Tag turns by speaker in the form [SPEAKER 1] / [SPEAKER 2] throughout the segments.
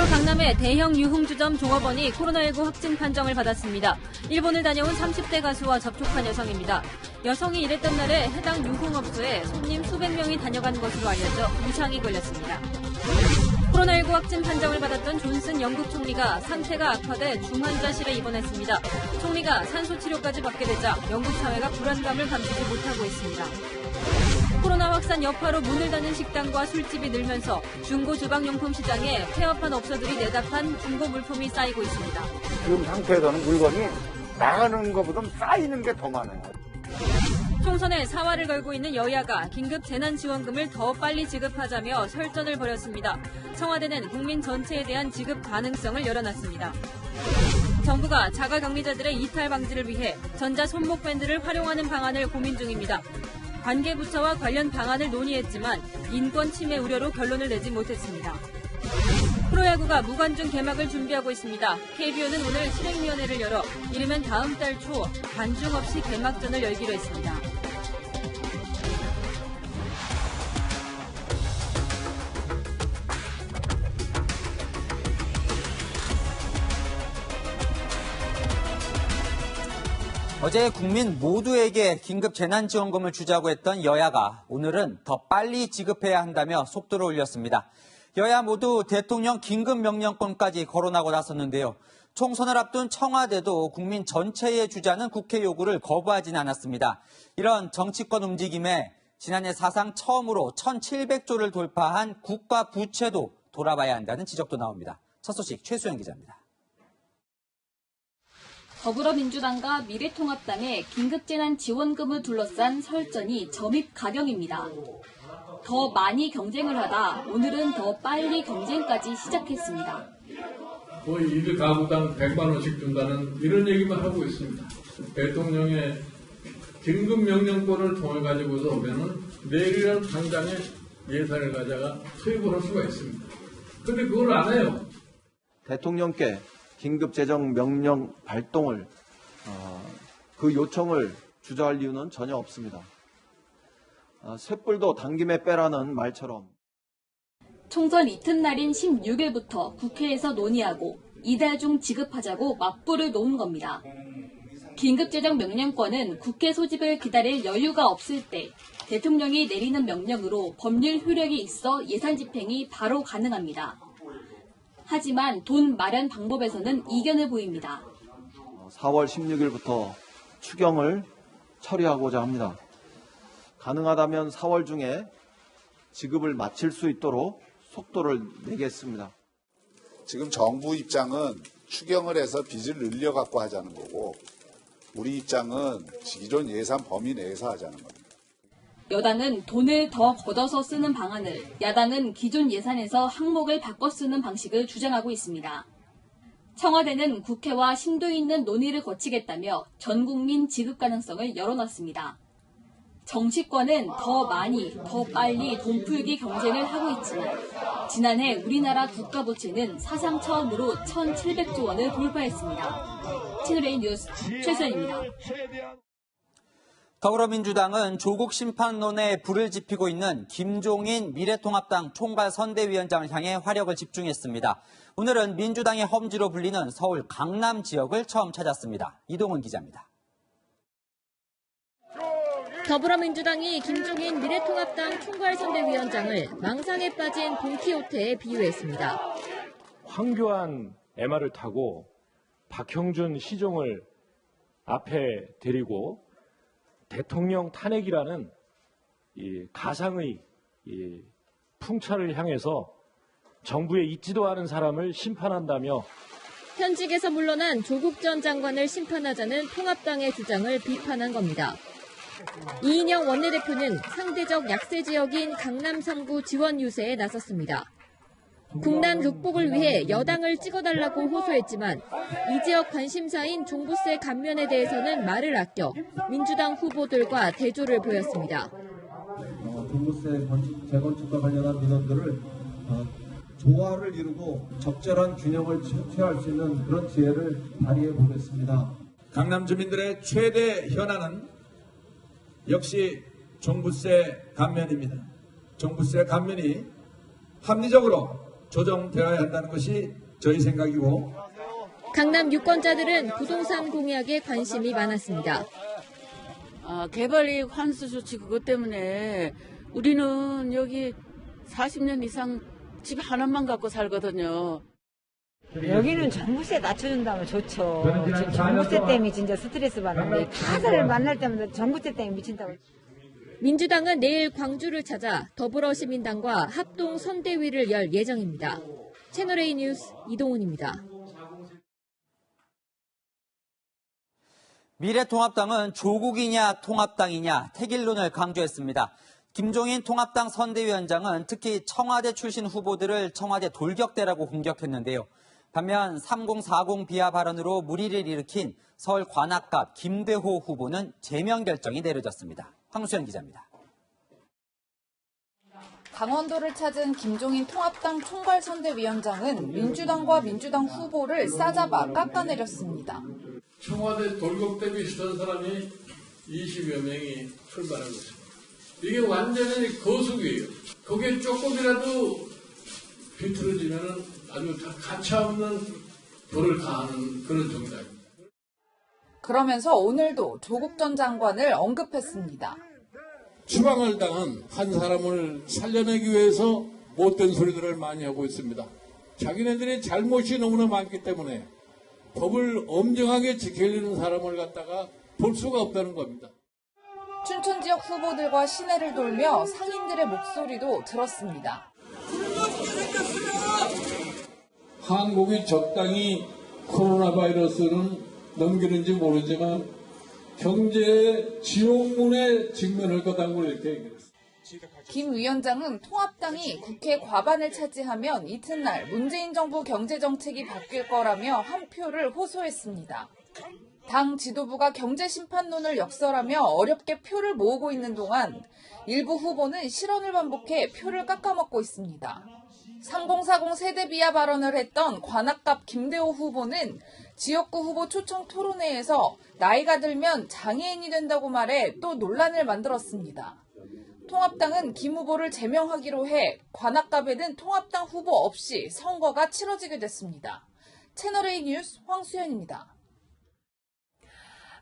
[SPEAKER 1] 서울 강남의 대형 유흥주점 종업원이 코로나19 확진 판정을 받았습니다. 일본을 다녀온 30대 가수와 접촉한 여성입니다. 여성이 일했던 날에 해당 유흥업소에 손님 수백 명이 다녀간 것으로 알려져 이상이 걸렸습니다. 코로나19 확진 판정을 받았던 존슨 영국 총리가 상태가 악화돼 중환자실에 입원했습니다. 총리가 산소치료까지 받게 되자 영국 사회가 불안감을 감추지 못하고 있습니다. 코로나 확산 여파로 문을 닫는 식당과 술집이 늘면서 중고 주방용품 시장에 폐업한 업소들이 내답한 중고 물품이 쌓이고 있습니다.
[SPEAKER 2] 지금 상태에서는 물건이 나가는 것보다 쌓이는 게 더 많아요.
[SPEAKER 1] 총선에 사활을 걸고 있는 여야가 긴급 재난지원금을 더 빨리 지급하자며 설전을 벌였습니다. 청와대는 국민 전체에 대한 지급 가능성을 열어놨습니다. 정부가 자가격리자들의 이탈 방지를 위해 전자손목밴드를 활용하는 방안을 고민 중입니다. 관계부처와 관련 방안을 논의했지만 인권 침해 우려로 결론을 내지 못했습니다. 프로야구가 무관중 개막을 준비하고 있습니다. KBO는 오늘 실행위원회를 열어 이르면 다음 달 초 관중 없이 개막전을 열기로 했습니다.
[SPEAKER 3] 어제 국민 모두에게 긴급 재난지원금을 주자고 했던 여야가 오늘은 더 빨리 지급해야 한다며 속도를 올렸습니다. 여야 모두 대통령 긴급명령권까지 거론하고 나섰는데요. 총선을 앞둔 청와대도 국민 전체에 주자는 국회 요구를 거부하진 않았습니다. 이런 정치권 움직임에 지난해 사상 처음으로 1,700조를 돌파한 국가 부채도 돌아봐야 한다는 지적도 나옵니다. 첫 소식 최수영 기자입니다.
[SPEAKER 4] 더불어민주당과 미래통합당의 긴급재난지원금을 둘러싼 설전이 점입 가경입니다. 더 많이 경쟁을 하다 오늘은 더 빨리 경쟁까지 시작했습니다.
[SPEAKER 5] 거의 1가구당 100만 원씩 준다는 이런 얘기만 하고 있습니다. 대통령의 긴급명령권을 통해 가지고서 오면은 내일이란 당장에 예산을 가져가 투입을 할 수가 있습니다. 그런데 그걸 안 해요.
[SPEAKER 6] 대통령께 긴급재정명령 발동을 그 요청을 주저할 이유는 전혀 없습니다. 쇳불도 당김에 빼라는 말처럼
[SPEAKER 4] 총선 이튿날인 16일부터 국회에서 논의하고 이달 중 지급하자고 맞불을 놓은 겁니다. 긴급재정명령권은 국회 소집을 기다릴 여유가 없을 때 대통령이 내리는 명령으로 법률 효력이 있어 예산 집행이 바로 가능합니다. 하지만 돈 마련 방법에서는 이견을 보입니다.
[SPEAKER 6] 4월 16일부터 추경을 처리하고자 합니다. 가능하다면 4월 중에 지급을 마칠 수 있도록 속도를 내겠습니다.
[SPEAKER 7] 지금 정부 입장은 추경을 해서 빚을 늘려갖고 하자는 거고 우리 입장은 기존 예산 범위 내에서 하자는 겁니다.
[SPEAKER 4] 여당은 돈을 더 걷어서 쓰는 방안을, 야당은 기존 예산에서 항목을 바꿔 쓰는 방식을 주장하고 있습니다. 청와대는 국회와 심도 있는 논의를 거치겠다며 전 국민 지급 가능성을 열어놨습니다. 정치권은 더 많이, 더 빨리 돈풀기 경쟁을 하고 있지만 지난해 우리나라 국가부채는 사상 처음으로 1,700조 원을 돌파했습니다. 채널A 뉴스 최수연입니다.
[SPEAKER 3] 더불어민주당은 조국 심판론에 불을 지피고 있는 김종인 미래통합당 총괄선대위원장을 향해 화력을 집중했습니다. 오늘은 민주당의 험지로 불리는 서울 강남 지역을 처음 찾았습니다. 이동훈 기자입니다.
[SPEAKER 8] 더불어민주당이 김종인 미래통합당 총괄선대위원장을 망상에 빠진 돈키호테에 비유했습니다.
[SPEAKER 9] 황교안 MR을 타고 박형준 시종을 앞에 데리고 대통령 탄핵이라는 이 가상의 이 풍차를 향해서 정부에 있지도 않은 사람을 심판한다며
[SPEAKER 8] 현직에서 물러난 조국 전 장관을 심판하자는 통합당의 주장을 비판한 겁니다. 이인영 원내대표는 상대적 약세 지역인 강남 3구 지원 유세에 나섰습니다. 국난 극복을 위해 여당을 찍어달라고 호소했지만 이 지역 관심사인 종부세 감면에 대해서는 말을 아껴 민주당 후보들과 대조를 보였습니다.
[SPEAKER 10] 종부세 재건축과 관련한 민원들을 조화를 이루고 적절한 균형을 취할 수 있는 그런 지혜를 발휘해 보겠습니다.
[SPEAKER 11] 강남 주민들의 최대 현안은 역시 종부세 감면입니다. 종부세 감면이 합리적으로 조정되어야 한다는 것이 저희 생각이고,
[SPEAKER 8] 강남 유권자들은 부동산 공약에 관심이 많았습니다.
[SPEAKER 12] 개발이익 환수 조치 그것 때문에 우리는 여기 40년 이상 집 하나만 갖고 살거든요.
[SPEAKER 13] 여기는 종부세 낮춰준다면 좋죠. 지금 종부세 때문에 진짜 스트레스 받는데 가사를 만날 때마다 종부세 때문에 미친다고.
[SPEAKER 8] 민주당은 내일 광주를 찾아 더불어시민당과 합동 선대위를 열 예정입니다. 채널A 뉴스 이동훈입니다.
[SPEAKER 3] 미래통합당은 조국이냐 통합당이냐 택일론을 강조했습니다. 김종인 통합당 선대위원장은 특히 청와대 출신 후보들을 청와대 돌격대라고 공격했는데요. 반면 3040 비하 발언으로 물의를 일으킨 서울 관악갑 김대호 후보는 제명 결정이 내려졌습니다. 황수연 기자입니다.
[SPEAKER 14] 강원도를 찾은 김종인 통합당 총괄선대위원장은 민주당과 민주당 후보를 싸잡아 깎아내렸습니다.
[SPEAKER 5] 청와대 돌격대 비슷한 사람이 20여 명이 출발하고 있습니다. 이게 완전히 거숙이에요. 거기에 조금이라도 비틀어지면 아주 가차없는 벌을 다하는 그런 정당입니다.
[SPEAKER 14] 그러면서 오늘도 조국 전 장관을 언급했습니다.
[SPEAKER 5] 추방을 당한 한 사람을 살려내기 위해서 못된 소리들을 많이 하고 있습니다. 자기네들의 잘못이 너무나 많기 때문에 법을 엄정하게 지키려는 사람을 갖다가 볼 수가 없다는 겁니다.
[SPEAKER 14] 춘천 지역 후보들과 시내를 돌며 상인들의 목소리도 들었습니다.
[SPEAKER 5] 한국이 적당히 코로나 바이러스는 넘기는지 모르지만 경제의 지옥문에 직면할 거다고 이렇게 얘기했습니다.
[SPEAKER 14] 김 위원장은 통합당이 국회 과반을 차지하면 이튿날 문재인 정부 경제정책이 바뀔 거라며 한 표를 호소했습니다. 당 지도부가 경제심판론을 역설하며 어렵게 표를 모으고 있는 동안 일부 후보는 실언을 반복해 표를 깎아먹고 있습니다. 3040 세대 비하 발언을 했던 관악갑 김대호 후보는 지역구 후보 초청 토론회에서 나이가 들면 장애인이 된다고 말해 또 논란을 만들었습니다. 통합당은 김 후보를 제명하기로 해 관악갑에는 통합당 후보 없이 선거가 치러지게 됐습니다. 채널A 뉴스 황수연입니다.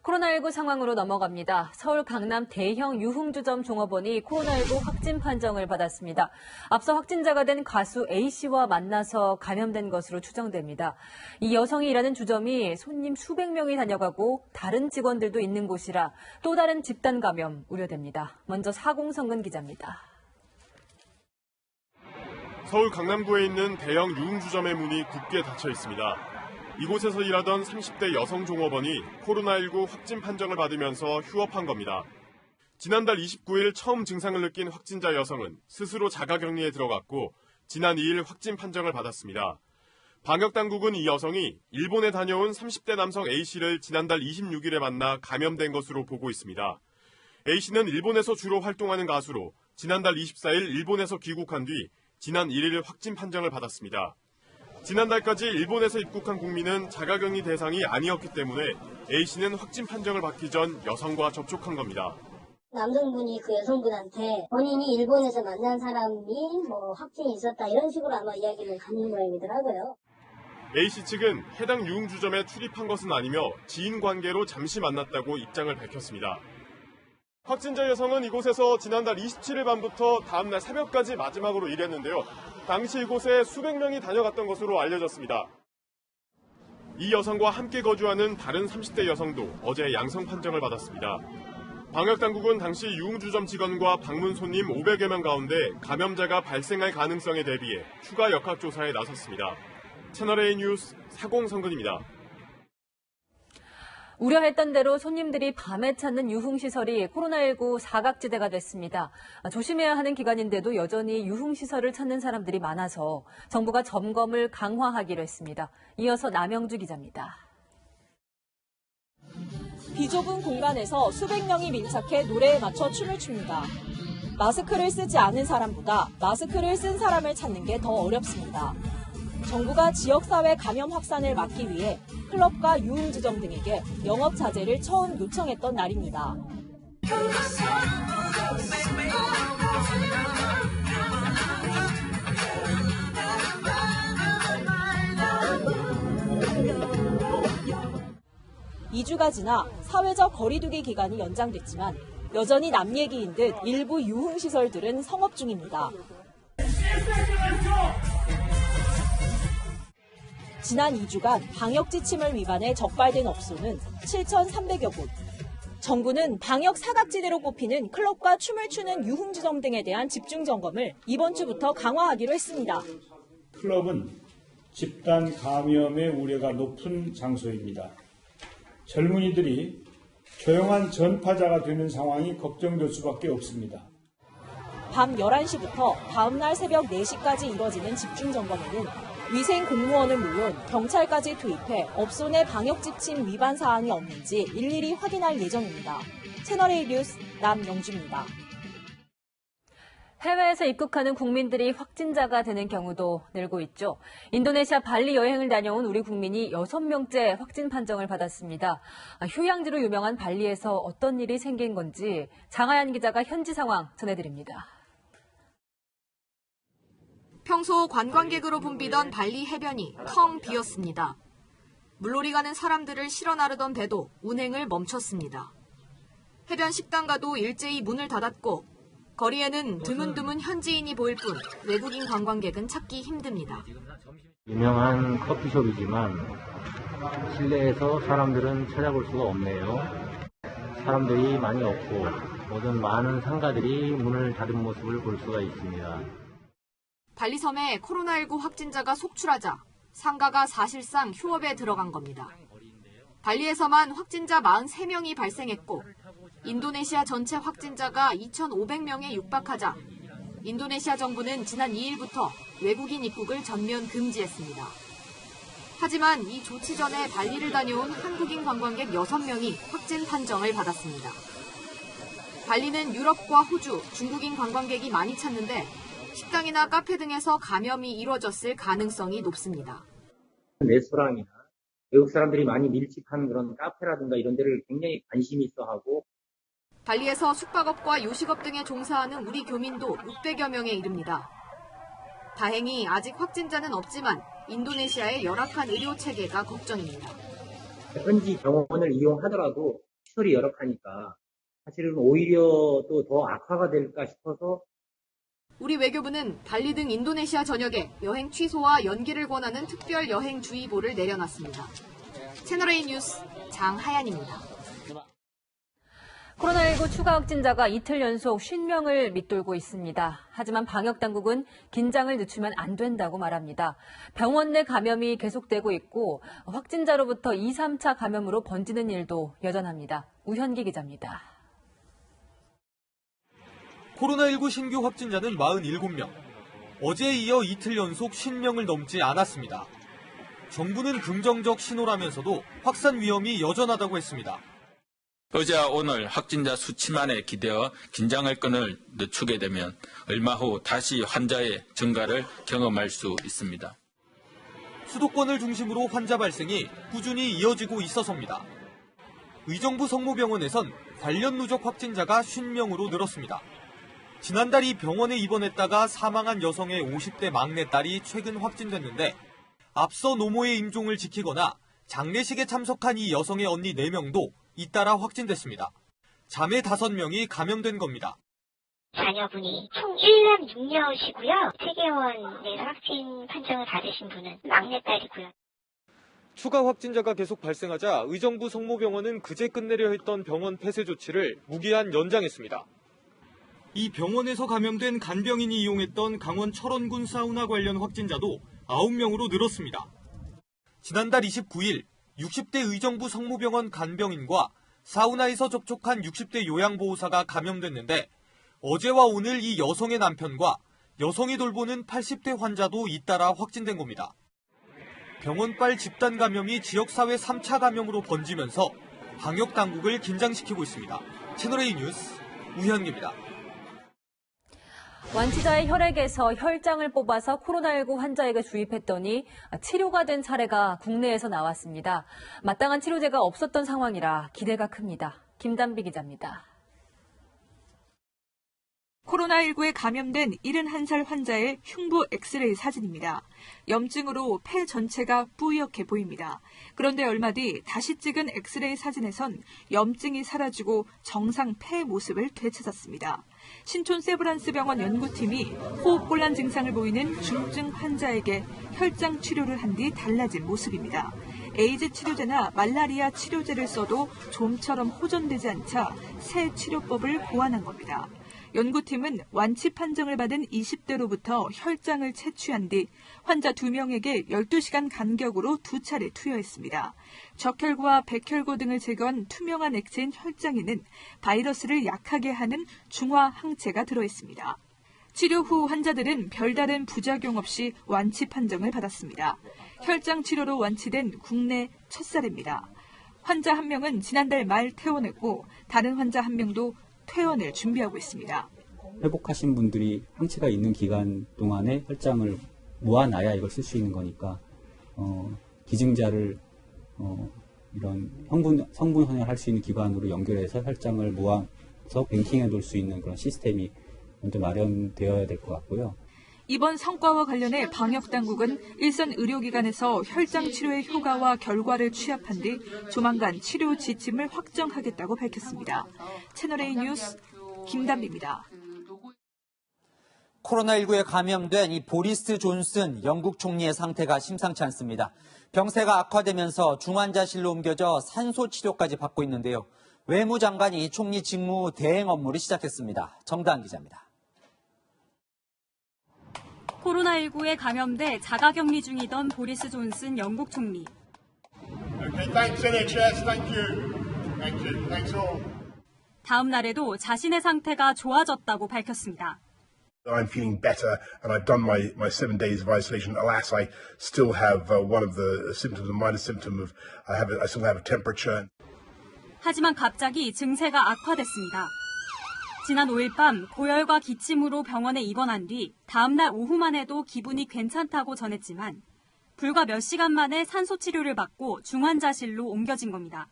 [SPEAKER 1] 코로나19 상황으로 넘어갑니다. 서울 강남 대형 유흥주점 종업원이 코로나19 확진 판정을 받았습니다. 앞서 확진자가 된 가수 A씨와 만나서 감염된 것으로 추정됩니다. 이 여성이 일하는 주점이 손님 수백 명이 다녀가고 다른 직원들도 있는 곳이라 또 다른 집단 감염 우려됩니다. 먼저 사공성근 기자입니다.
[SPEAKER 15] 서울 강남구에 있는 대형 유흥주점의 문이 굳게 닫혀 있습니다. 이곳에서 일하던 30대 여성 종업원이 코로나19 확진 판정을 받으면서 휴업한 겁니다. 지난달 29일 처음 증상을 느낀 확진자 여성은 스스로 자가격리에 들어갔고 지난 2일 확진 판정을 받았습니다. 방역당국은 이 여성이 일본에 다녀온 30대 남성 A씨를 지난달 26일에 만나 감염된 것으로 보고 있습니다. A씨는 일본에서 주로 활동하는 가수로 지난달 24일 일본에서 귀국한 뒤 지난 1일 확진 판정을 받았습니다. 지난달까지 일본에서 입국한 국민은 자가격리 대상이 아니었기 때문에 A씨는 확진 판정을 받기 전 여성과 접촉한 겁니다.
[SPEAKER 16] 남성분이 그 여성분한테 본인이 일본에서 만난 사람이 확진이 있었다 이런 식으로 아마 이야기를 하는 모양이더라고요.
[SPEAKER 15] A씨 측은 해당 유흥주점에 출입한 것은 아니며 지인 관계로 잠시 만났다고 입장을 밝혔습니다. 확진자 여성은 이곳에서 지난달 27일 밤부터 다음날 새벽까지 마지막으로 일했는데요. 당시 이곳에 수백 명이 다녀갔던 것으로 알려졌습니다. 이 여성과 함께 거주하는 다른 30대 여성도 어제 양성 판정을 받았습니다. 방역당국은 당시 유흥주점 직원과 방문 손님 500여 명 가운데 감염자가 발생할 가능성에 대비해 추가 역학조사에 나섰습니다. 채널A 뉴스 사공성근입니다.
[SPEAKER 1] 우려했던 대로 손님들이 밤에 찾는 유흥시설이 코로나19 사각지대가 됐습니다. 조심해야 하는 기간인데도 여전히 유흥시설을 찾는 사람들이 많아서 정부가 점검을 강화하기로 했습니다. 이어서 남영주 기자입니다.
[SPEAKER 17] 비좁은 공간에서 수백 명이 밀착해 노래에 맞춰 춤을 춥니다. 마스크를 쓰지 않은 사람보다 마스크를 쓴 사람을 찾는 게 더 어렵습니다. 정부가 지역사회 감염 확산을 막기 위해 클럽과 유흥주점 등에게 영업 자제를 처음 요청했던 날입니다. 2주가 지나 사회적 거리두기 기간이 연장됐지만 여전히 남 얘기인 듯 일부 유흥시설들은 성업 중입니다. 지난 2주간 방역 지침을 위반해 적발된 업소는 7,300여 곳. 정부는 방역 사각지대로 꼽히는 클럽과 춤을 추는 유흥주점 등에 대한 집중 점검을 이번 주부터 강화하기로 했습니다.
[SPEAKER 18] 클럽은 집단 감염의 우려가 높은 장소입니다. 젊은이들이 조용한 전파자가 되는 상황이 걱정될 수밖에 없습니다.
[SPEAKER 17] 밤 11시부터 다음날 새벽 4시까지 이뤄지는 집중 점검에는 위생 공무원은 물론 경찰까지 투입해 업소 내 방역 지침 위반 사항이 없는지 일일이 확인할 예정입니다. 채널A 뉴스 남영주입니다.
[SPEAKER 1] 해외에서 입국하는 국민들이 확진자가 되는 경우도 늘고 있죠. 인도네시아 발리 여행을 다녀온 우리 국민이 6명째 확진 판정을 받았습니다. 휴양지로 유명한 발리에서 어떤 일이 생긴 건지 장하연 기자가 현지 상황 전해드립니다.
[SPEAKER 19] 평소 관광객으로 붐비던 발리 해변이 텅 비었습니다. 물놀이 가는 사람들을 실어 나르던 배도 운행을 멈췄습니다. 해변 식당가도 일제히 문을 닫았고 거리에는 드문드문 현지인이 보일 뿐 외국인 관광객은 찾기 힘듭니다.
[SPEAKER 20] 유명한 커피숍이지만 실내에서 사람들은 찾아볼 수가 없네요. 사람들이 많이 없고 모든 많은 상가들이 문을 닫은 모습을 볼 수가 있습니다.
[SPEAKER 19] 발리 섬에 코로나19 확진자가 속출하자 상가가 사실상 휴업에 들어간 겁니다. 발리에서만 확진자 43명이 발생했고 인도네시아 전체 확진자가 2,500명에 육박하자 인도네시아 정부는 지난 2일부터 외국인 입국을 전면 금지했습니다. 하지만 이 조치 전에 발리를 다녀온 한국인 관광객 6명이 확진 판정을 받았습니다. 발리는 유럽과 호주, 중국인 관광객이 많이 찾는데 식당이나 카페 등에서 감염이 이루어졌을 가능성이 높습니다.
[SPEAKER 20] 레스토랑이나 외국 사람들이 많이 밀집한 그런 카페라든가 이런 데를 굉장히 관심 있어 하고
[SPEAKER 19] 발리에서 숙박업과 요식업 등에 종사하는 우리 교민도 600여 명에 이릅니다. 다행히 아직 확진자는 없지만 인도네시아의 열악한 의료 체계가 걱정입니다.
[SPEAKER 20] 현지 병원을 이용하더라도 시설이 열악하니까 사실은 오히려 또 더 악화가 될까 싶어서
[SPEAKER 19] 우리 외교부는 발리 등 인도네시아 전역에 여행 취소와 연기를 권하는 특별 여행주의보를 내려놨습니다. 채널A 뉴스 장하연입니다.
[SPEAKER 1] 코로나19 추가 확진자가 이틀 연속 50명을 밑돌고 있습니다. 하지만 방역당국은 긴장을 늦추면 안 된다고 말합니다. 병원 내 감염이 계속되고 있고 확진자로부터 2, 3차 감염으로 번지는 일도 여전합니다. 우현기 기자입니다.
[SPEAKER 21] 코로나19 신규 확진자는 47명. 어제에 이어 이틀 연속 50명을 넘지 않았습니다. 정부는 긍정적 신호라면서도 확산 위험이 여전하다고 했습니다.
[SPEAKER 22] 어제와 오늘 확진자 수치만에 기대어 긴장의 끈을 늦추게 되면 얼마 후 다시 환자의 증가를 경험할 수 있습니다.
[SPEAKER 21] 수도권을 중심으로 환자 발생이 꾸준히 이어지고 있어서입니다. 의정부 성모병원에선 관련 누적 확진자가 50명으로 늘었습니다. 지난달 이 병원에 입원했다가 사망한 여성의 50대 막내딸이 최근 확진됐는데 앞서 노모의 임종을 지키거나 장례식에 참석한 이 여성의 언니 4명도 잇따라 확진됐습니다. 자매 5명이 감염된 겁니다.
[SPEAKER 23] 자녀분이 총 1남 6녀시고요. 3개월에서 확진 판정을 받으신 분은 막내딸이고요.
[SPEAKER 21] 추가 확진자가 계속 발생하자 의정부 성모병원은 그제 끝내려 했던 병원 폐쇄 조치를 무기한 연장했습니다. 이 병원에서 감염된 간병인이 이용했던 강원 철원군 사우나 관련 확진자도 9명으로 늘었습니다. 지난달 29일 60대 의정부 성모병원 간병인과 사우나에서 접촉한 60대 요양보호사가 감염됐는데 어제와 오늘 이 여성의 남편과 여성이 돌보는 80대 환자도 잇따라 확진된 겁니다. 병원발 집단 감염이 지역사회 3차 감염으로 번지면서 방역당국을 긴장시키고 있습니다. 채널A 뉴스 우현기입니다.
[SPEAKER 1] 완치자의 혈액에서 혈장을 뽑아서 코로나19 환자에게 주입했더니 치료가 된 사례가 국내에서 나왔습니다. 마땅한 치료제가 없었던 상황이라 기대가 큽니다. 김단비 기자입니다.
[SPEAKER 2] 코로나19에 감염된 71살 환자의 흉부 엑스레이 사진입니다. 염증으로 폐 전체가 뿌옇게 보입니다. 그런데 얼마 뒤 다시 찍은 엑스레이 사진에선 염증이 사라지고 정상 폐 모습을 되찾았습니다. 신촌 세브란스 병원 연구팀이 호흡곤란 증상을 보이는 중증 환자에게 혈장 치료를 한 뒤 달라진 모습입니다. 에이즈 치료제나 말라리아 치료제를 써도 좀처럼 호전되지 않자 새 치료법을 고안한 겁니다. 연구팀은 완치 판정을 받은 20대로부터 혈장을 채취한 뒤 환자 2명에게 12시간 간격으로 2차례 투여했습니다. 적혈구와 백혈구 등을 제거한 투명한 액체인 혈장에는 바이러스를 약하게 하는 중화 항체가 들어있습니다. 치료 후 환자들은 별다른 부작용 없이 완치 판정을 받았습니다. 혈장 치료로 완치된 국내 첫 사례입니다. 환자 1명은 지난달 말 퇴원했고 다른 환자 1명도 퇴원을 준비하고 있습니다.
[SPEAKER 6] 회복하신 분들이 항체가 있는 기간 동안에 혈장을 모아놔야 이걸 쓸 수 있는 거니까 기증자를 이런 성분 혼혈할 수 있는 기관으로 연결해서 혈장을 모아서 뱅킹해 놓을 수 있는 그런 시스템이 먼저 마련되어야 될 것 같고요.
[SPEAKER 2] 이번 성과와 관련해 방역당국은 일선 의료기관에서 혈장 치료의 효과와 결과를 취합한 뒤 조만간 치료 지침을 확정하겠다고 밝혔습니다. 채널A 뉴스 김담비입니다.
[SPEAKER 3] 코로나19에 감염된 이 보리스 존슨 영국 총리의 상태가 심상치 않습니다. 병세가 악화되면서 중환자실로 옮겨져 산소 치료까지 받고 있는데요. 외무장관이 총리 직무 대행 업무를 시작했습니다. 정다은 기자입니다.
[SPEAKER 1] 코로나19에 감염돼 자가격리 중이던 보리스 존슨 영국 총리. 다음 날에도 자신의 상태가 좋아졌다고 밝혔습니다.
[SPEAKER 7] I'm feeling better and I've done my 7 days of isolation. Alas, I still have one of the symptoms, a minor symptom of I still have a temperature.
[SPEAKER 1] 하지만 갑자기 증세가 악화됐습니다. 지난 5일 밤 고열과 기침으로 병원에 입원한 뒤 다음 날 오후만 해도 기분이 괜찮다고 전했지만 불과 몇 시간 만에 산소 치료를 받고 중환자실로 옮겨진 겁니다.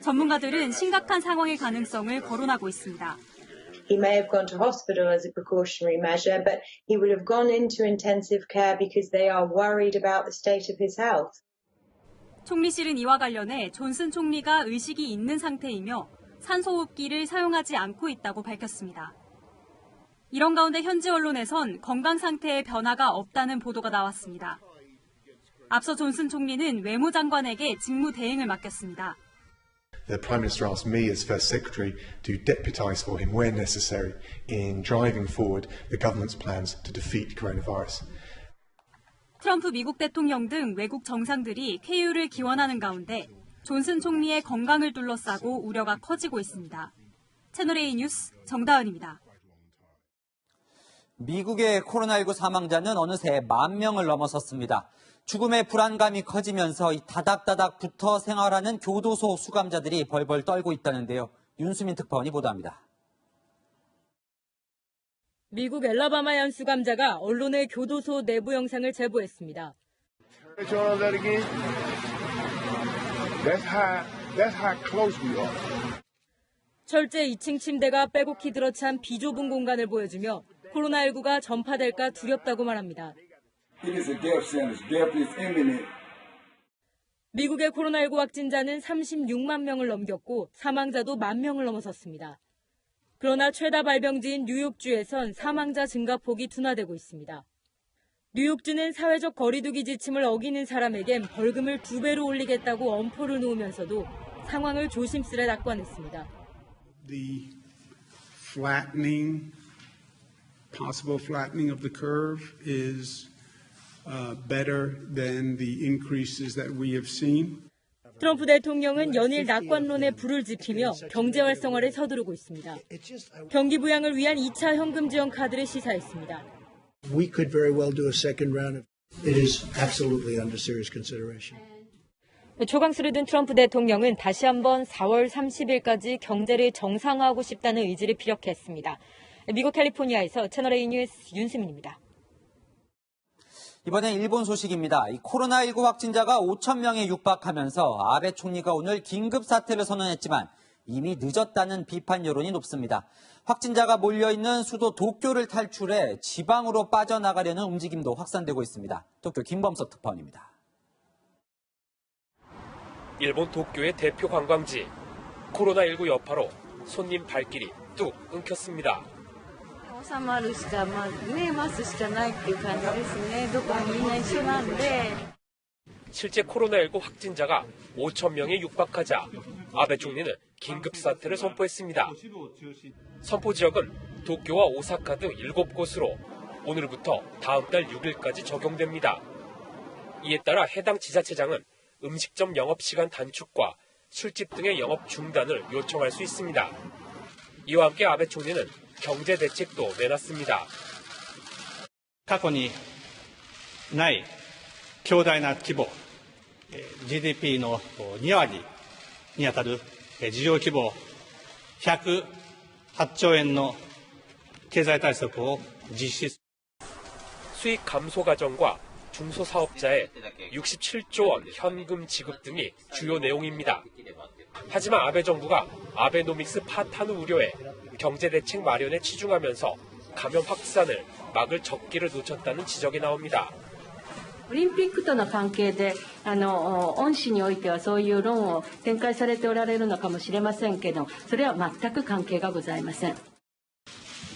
[SPEAKER 1] 전문가들은 심각한 상황의 가능성을 거론하고 있습니다.
[SPEAKER 24] He may have gone to hospital as a precautionary measure, but he would have gone into intensive care because they are worried about the state of his health.
[SPEAKER 1] 총리실은 이와 관련해 존슨 총리가 의식이 있는 상태이며 산소호흡기를 사용하지 않고 있다고 밝혔습니다. 이런 가운데 현지 언론에선 건강 상태에 변화가 없다는 보도가 나왔습니다. 앞서 존슨 총리는 외무장관에게 직무 대행을 맡겼습니다.
[SPEAKER 25] The Prime Minister asked me as First Secretary to deputise for him where necessary in driving forward the government's plans to defeat coronavirus.
[SPEAKER 1] 트럼프 미국 대통령 등 외국 정상들이 쾌유를 기원하는 가운데 존슨 총리의 건강을 둘러싸고 우려가 커지고 있습니다. 채널A 뉴스 정다은입니다.
[SPEAKER 3] 미국의 코로나19 사망자는 어느새 10,000명을 넘어섰습니다. 죽음의 불안감이 커지면서 이 다닥다닥 붙어 생활하는 교도소 수감자들이 벌벌 떨고 있다는데요. 윤수민 특파원이 보도합니다.
[SPEAKER 8] 미국 엘라바마현 수감자가 언론에 교도소 내부 영상을 제보했습니다. 철제 2층 침대가 빼곡히 들어찬 비좁은 공간을 보여주며 코로나19가 전파될까 두렵다고 말합니다. 미국의 코로나19 확진자는 36만 명을 넘겼고 사망자도 10,000명을 넘어섰습니다. 그러나 최다 발병지인 뉴욕주에선 사망자 증가폭이 둔화되고 있습니다. 뉴욕주는 사회적 거리두기 지침을 어기는 사람에겐 벌금을 2배로 올리겠다고 엄포를 놓으면서도 상황을 조심스레 낙관했습니다.
[SPEAKER 26] The possible flattening of the curve is better than the increases that we have seen.
[SPEAKER 8] 트럼프 대통령은 연일 낙관론에 불을 지피며 경제 활성화를 서두르고 있습니다. 경기 부양을 위한 2차 현금 지원 카드를 시사했습니다.
[SPEAKER 27] We could very well do a second round. It is absolutely under serious consideration.
[SPEAKER 8] 초강수를 든 트럼프 대통령은 다시 한번 4월 30일까지 경제를 정상화하고 싶다는 의지를 피력했습니다. 미국 캘리포니아에서 채널A 뉴스 윤수민입니다.
[SPEAKER 3] 이번엔 일본 소식입니다. 이 코로나19 확진자가 5,000명에 육박하면서 아베 총리가 오늘 긴급 사태를 선언했지만 이미 늦었다는 비판 여론이 높습니다. 확진자가 몰려있는 수도 도쿄를 탈출해 지방으로 빠져나가려는 움직임도 확산되고 있습니다. 도쿄 김범석 특파원입니다.
[SPEAKER 4] 일본 도쿄의 대표 관광지. 코로나19 여파로 손님 발길이 뚝 끊겼습니다. 실제 코로나19 확진자가 5천 명에 육박하자 아베 총리는 긴급 사태를 선포했습니다. 선포 지역은 도쿄와 오사카 등 7곳으로 오늘부터 다음 달 6일까지 적용됩니다. 이에 따라 해당 지자체장은 음식점 영업시간 단축과 술집 등의 영업 중단을 요청할 수 있습니다. 이와 함께 아베 총리는 경제 대책도 내놨습니다.
[SPEAKER 5] 過去にない強大な規模、GDP の2割にあたる事業規模108兆円の経済対策を実施。
[SPEAKER 4] 수익 감소 과정과 중소사업자의 67조 원 현금 지급 등이 주요 내용입니다. 하지만 아베 정부가 아베노믹스 파탄 우려에 경제대책 마련에 치중하면서 감염 확산을 막을 적기를 놓쳤다는 지적이 나옵니다.
[SPEAKER 9] オリンピックとの関係で恩師においてはそういう論を展開されておられるのかもしれませんけど、それは全く関係がございません。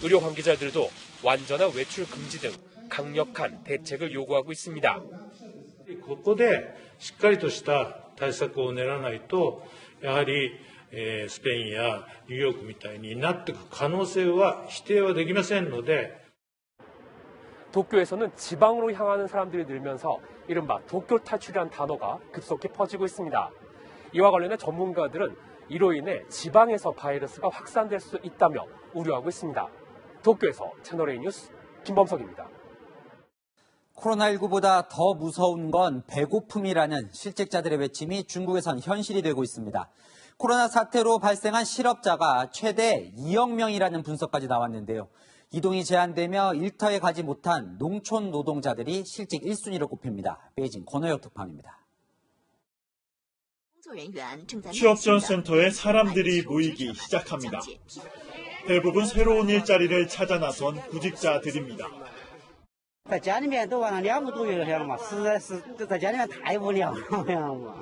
[SPEAKER 4] 의료 관계자들도 완전한 외출 금지 등 강력한 대책을 요구하고 있습니다.
[SPEAKER 18] ここでしっかりとした対策を練らないと、やはりスペインやニューヨークみたいになっていく可能性は否定はできませんので。
[SPEAKER 4] 도쿄에서는 지방으로 향하는 사람들이 늘면서 이른바 도쿄 탈출이라는 단어가 급속히 퍼지고 있습니다. 이와 관련해 전문가들은 이로 인해 지방에서 바이러스가 확산될 수 있다며 우려하고 있습니다. 도쿄에서 채널A 뉴스 김범석입니다.
[SPEAKER 3] 코로나19보다 더 무서운 건 배고픔이라는 실직자들의 외침이 중국에선 현실이 되고 있습니다. 코로나 사태로 발생한 실업자가 최대 2억 명이라는 분석까지 나왔는데요. 이동이 제한되며 일터에 가지 못한 농촌 노동자들이 실직 1순위로 꼽힙니다. 베이징 권호혁 특파원입니다.
[SPEAKER 10] 취업지원 센터에 사람들이 모이기 시작합니다. 대부분 새로운 일자리를 찾아 나선 구직자들입니다.
[SPEAKER 11] 在家里面都玩了2个多月了，晓得吗？实在是在家里面太无聊了，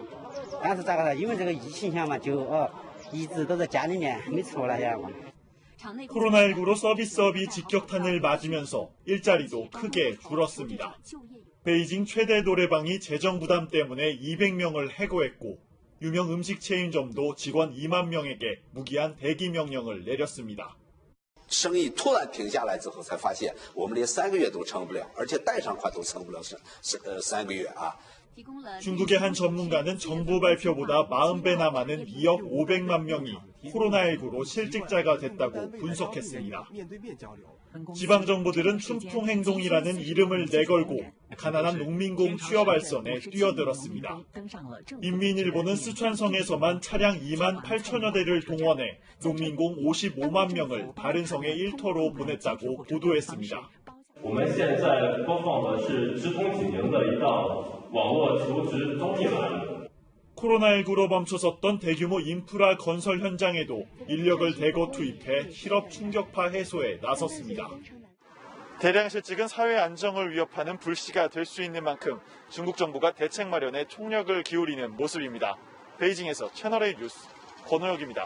[SPEAKER 11] 但是咋个呢？因为这个疫情下嘛，就一直都在家里面没出来，晓得吗？
[SPEAKER 10] 코로나19로 서비스업이 직격탄을 맞으면서 일자리도 크게 줄었습니다. 베이징 최대 노래방이 재정 부담 때문에 200명을 해고했고 유명 음식 체인점도 직원 2만 명에게 무기한 대기 명령을 내렸습니다.
[SPEAKER 12] 生意突然停下来之后，才发现我们连3个月都撑不了，而且贷上款都撑不了3个月啊。
[SPEAKER 10] 중국의 한 전문가는 정부 발표보다 40배나 많은 2억 500만 명이 코로나19로 실직자가 됐다고 분석했습니다. 지방정부들은 춘풍행동이라는 이름을 내걸고 가난한 농민공 취업 알선에 뛰어들었습니다. 인민일보는 스촨성에서만 차량 2만 8천여 대를 동원해 농민공 55만 명을 바른성의 일터로 보냈다고 보도했습니다.
[SPEAKER 13] 我们现在播放的是直通济宁的一道网络求职招聘栏。
[SPEAKER 10] 코로나19로 멈춰섰던 대규모 인프라 건설 현장에도 인력을 대거 투입해 실업 충격파 해소에 나섰습니다. 대량 실직은 사회 안정을 위협하는 불씨가 될 수 있는 만큼 중국 정부가 대책 마련에 총력을 기울이는 모습입니다. 베이징에서 채널A 뉴스 권호혁입니다.